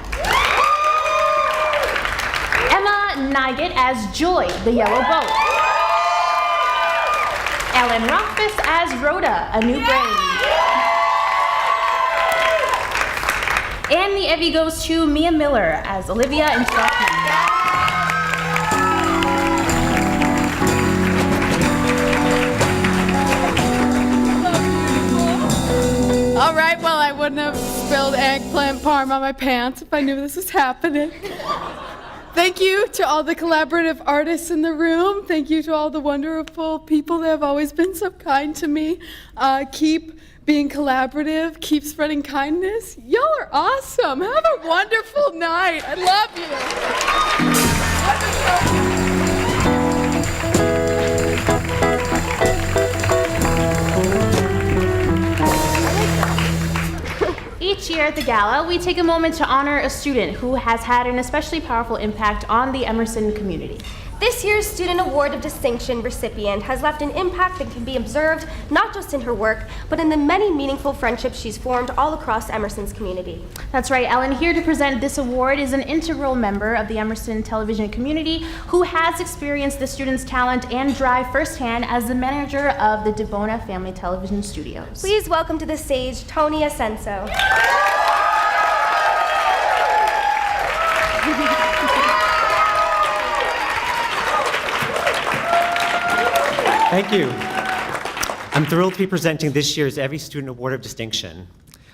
Emma Nighet as Joy, The Yellow Boat. Ellen Rothfuss as Rhoda, A New Brain. And the EVVY goes to Mia Miller as Olivia in 12th Night. All right, well, I wouldn't have spilled eggplant parm on my pants if I knew this was happening. Thank you to all the collaborative artists in the room. Thank you to all the wonderful people that have always been so kind to me. Keep being collaborative, keep spreading kindness. Y'all are awesome. Have a wonderful night. I love you. Each year at the gala, we take a moment to honor a student who has had an especially powerful impact on the Emerson community. This year's Student Award of Distinction recipient has left an impact that can be observed not just in her work, but in the many meaningful friendships she's formed all across Emerson's community. That's right, Ellen. Here to present this award is an integral member of the Emerson television community who has experienced the student's talent and drive firsthand as the manager of the DeBona Family Television Studios. Please welcome to the stage Tony Asenso. Thank you. I'm thrilled to be presenting this year's EVVY Student Award of Distinction.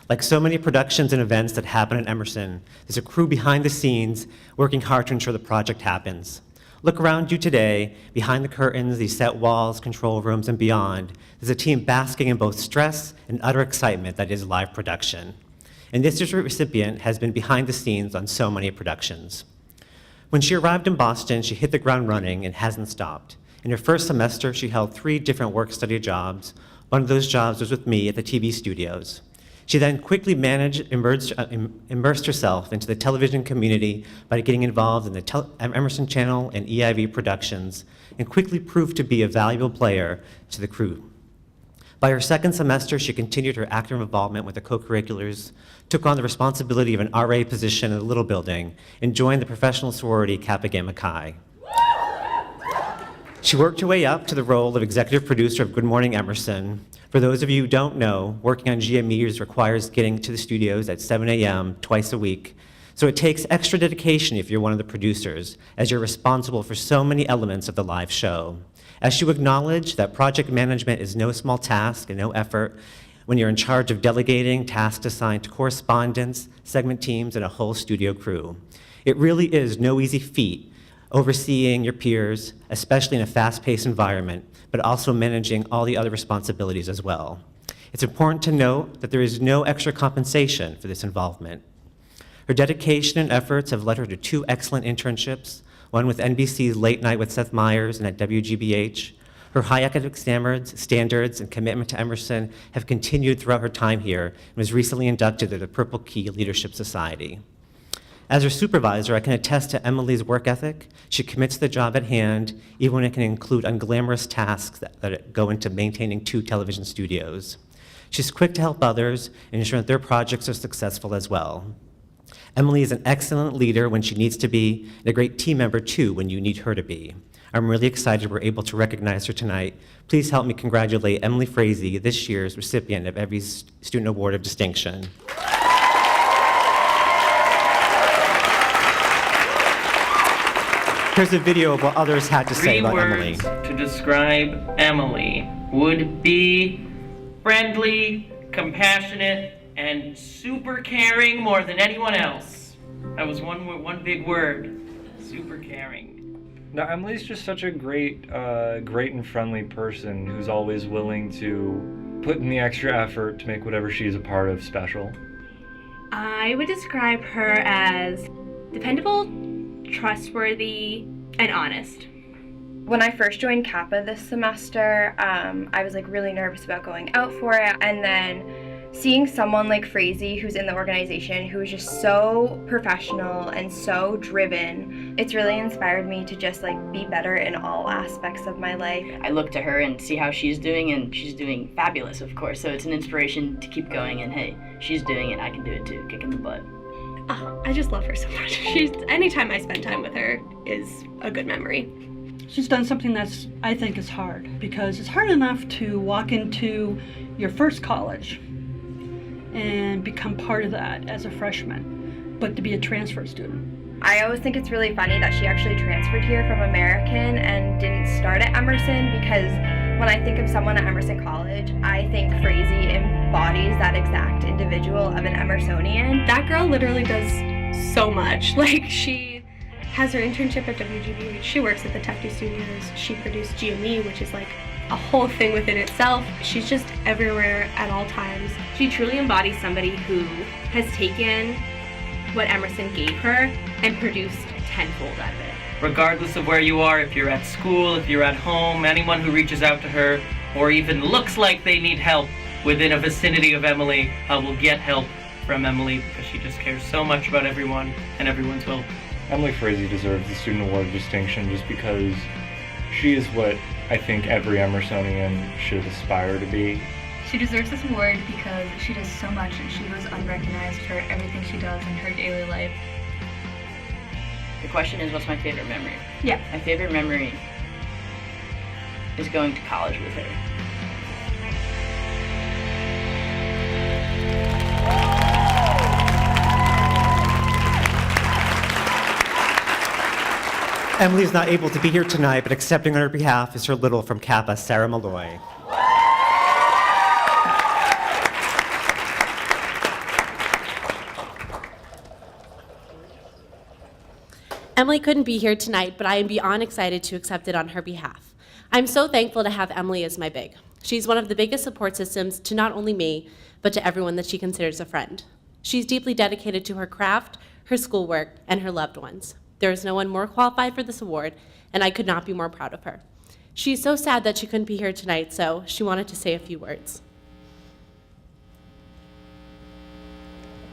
Like so many productions and events that happen at Emerson, there's a crew behind the scenes working hard to ensure the project happens. Look around you today, behind the curtains, these set walls, control rooms, and beyond. There's a team basking in both stress and utter excitement that is live production. And this year's recipient has been behind the scenes on so many productions. When she arrived in Boston, she hit the ground running and hasn't stopped. In her first semester, she held 3 different work-study jobs. One of those jobs was with me at the TV studios. She then quickly immersed herself into the television community by getting involved in the Emerson Channel and EIV productions, and quickly proved to be a valuable player to the crew. By her second semester, she continued her active involvement with the co-curriculars, took on the responsibility of an RA position in the Little Building, and joined the professional sorority Kappa Gamma Chi. She worked her way up to the role of executive producer of Good Morning Emerson. For those of you who don't know, working on GMEs requires getting to the studios at 7 a.m. twice a week. So it takes extra dedication if you're one of the producers, as you're responsible for so many elements of the live show. As she acknowledged that project management is no small task and no effort when you're in charge of delegating tasks assigned to correspondents, segment teams, and a whole studio crew. It really is no easy feat overseeing your peers, especially in a fast-paced environment, but also managing all the other responsibilities as well. It's important to note that there is no extra compensation for this involvement. Her dedication and efforts have led her to 2 excellent internships, one with NBC's Late Night with Seth Meyers and at WGBH. Her high academic standards and commitment to Emerson have continued throughout her time here and was recently inducted to the Purple Key Leadership Society. As her supervisor, I can attest to Emily's work ethic. She commits to the job at hand, even when it can include unglamorous tasks that go into maintaining 2 television studios. She's quick to help others and ensure that their projects are successful as well. Emily is an excellent leader when she needs to be, and a great team member too when you need her to be. I'm really excited we're able to recognize her tonight. Please help me congratulate Emily Frazee, this year's recipient of EVVY's Student Award of Distinction. Here's a video of what others had to say about Emily. 3 words to describe Emily would be friendly, compassionate, and super caring more than anyone else. That was one big word, super caring. No, Emily's just such a great and friendly person who's always willing to put in the extra effort to make whatever she's a part of special. I would describe her as dependable, trustworthy, and honest. When I first joined Kappa this semester, I was really nervous about going out for it, and then seeing someone like Frazee, who's in the organization, who is just so professional and so driven, it's really inspired me to just be better in all aspects of my life. I look to her and see how she's doing, and she's doing fabulous, of course, so it's an inspiration to keep going, and hey, she's doing it, I can do it too, kick in the butt. Oh, I just love her so much. Anytime I spend time with her is a good memory. She's done something that's, I think, is hard, because it's hard enough to walk into your first college and become part of that as a freshman, but to be a transfer student. I always think it's really funny that she actually transferred here from American and didn't start at Emerson, because when I think of someone at Emerson College, I think Frazee embodies that exact individual of an Emersonian. That girl literally does so much. She has her internship at WGBH. She works at the Tefty Studios. She produced GME, which is a whole thing within itself. She's just everywhere at all times. She truly embodies somebody who has taken what Emerson gave her and produced tenfold out of it. Regardless of where you are, if you're at school, if you're at home, anyone who reaches out to her or even looks like they need help within a vicinity of Emily will get help from Emily, because she just cares so much about everyone and everyone's well. Emily Frazee deserves the Student Award of Distinction just because she is what I think every Emersonian should aspire to be. She deserves this award because she does so much, and she goes unrecognized for everything she does in her daily life. The question is, what's my favorite memory? Yeah. My favorite memory is going to college with her. Emily's not able to be here tonight, but accepting on her behalf is her little from Kappa, Sarah Malloy. Emily couldn't be here tonight, but I am beyond excited to accept it on her behalf. I'm so thankful to have Emily as my big. She's one of the biggest support systems to not only me, but to everyone that she considers a friend. She's deeply dedicated to her craft, her schoolwork, and her loved ones. There is no one more qualified for this award, and I could not be more proud of her. She's so sad that she couldn't be here tonight, so she wanted to say a few words.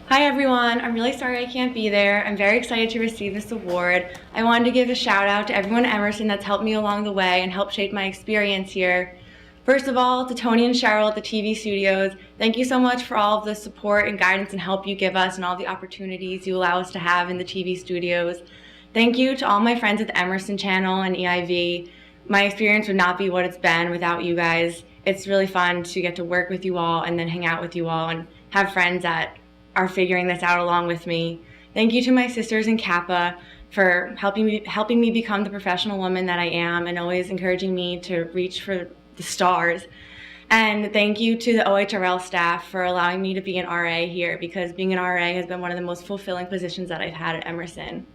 Hi everyone, I'm really sorry I can't be there. I'm very excited to receive this award. I wanted to give a shout out to everyone at Emerson that's helped me along the way and helped shape my experience here. First of all, to Tony and Cheryl at the TV studios, thank you so much for all of the support and guidance and help you give us and all the opportunities you allow us to have in the TV studios. Thank you to all my friends at the Emerson channel and EIV. My experience would not be what it's been without you guys. It's really fun to get to work with you all and then hang out with you all and have friends that are figuring this out along with me. Thank you to my sisters in Kappa for helping me become the professional woman that I am and always encouraging me to reach for the stars. And thank you to the OHRL staff for allowing me to be an RA here, because being an RA has been one of the most fulfilling positions that I've had at Emerson.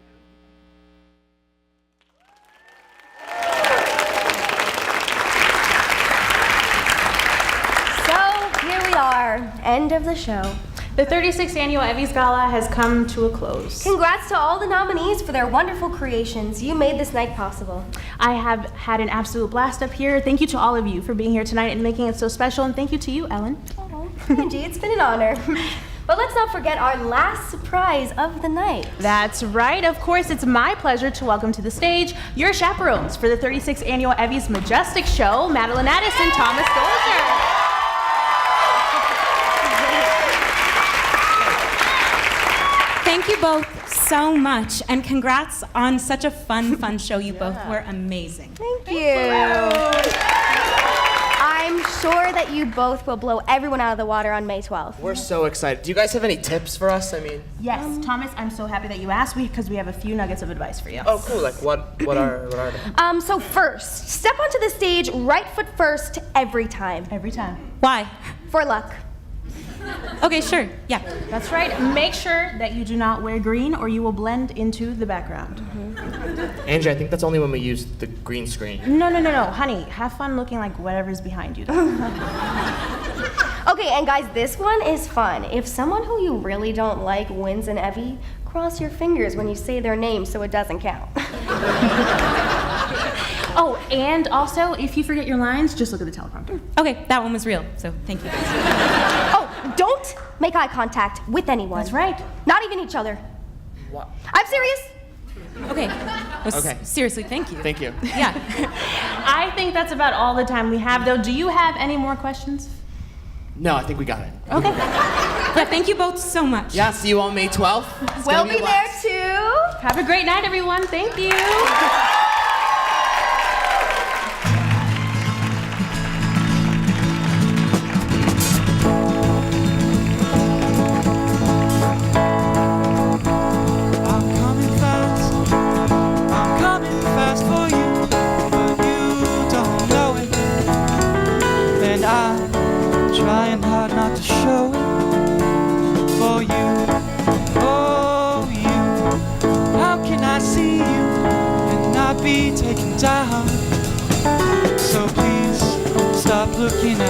So here we are, end of the show. The 36th Annual EVVY's Gala has come to a close. Congrats to all the nominees for their wonderful creations. You made this night possible. I have had an absolute blast up here. Thank you to all of you for being here tonight and making it so special, and thank you to you, Ellen. Oh, Angie, it's been an honor. But let's not forget our last surprise of the night. That's right. Of course, it's my pleasure to welcome to the stage your chaperones for the 36th Annual EVVY's majestic show, Madeline Addis and Thomas Dolger. Thank you both so much, and congrats on such a fun show. You both were amazing. Thank you. I'm sure that you both will blow everyone out of the water on May 12th. We're so excited. Do you guys have any tips for us? I mean... Yes, Thomas, I'm so happy that you asked me because we have a few nuggets of advice for you. Oh, cool. Like, what are they? So first, step onto the stage right foot first every time. Every time. Why? For luck. Okay, sure. Yeah. That's right. Make sure that you do not wear green or you will blend into the background. Angie, I think that's only when we use the green screen. No. Honey, have fun looking like whatever's behind you. Okay, and guys, this one is fun. If someone who you really don't like wins an EVVY, cross your fingers when you say their name so it doesn't count. Oh, and also, if you forget your lines, just look at the teleprompter. Okay, that one was real, so thank you. Oh, don't make eye contact with anyone. That's right. Not even each other. What? I'm serious. Okay. Well, Okay. Seriously, thank you. Thank you. Yeah. I think that's about all the time we have, though. Do you have any more questions? No, I think we got it. Okay. Yeah, thank you both so much. Yeah, see you on May 12th. It's We'll gonna be a there blast. too. Have a great night, everyone. Thank you. Trying hard not to show it for you, oh you. How can I see you and not be taken down? So please stop looking at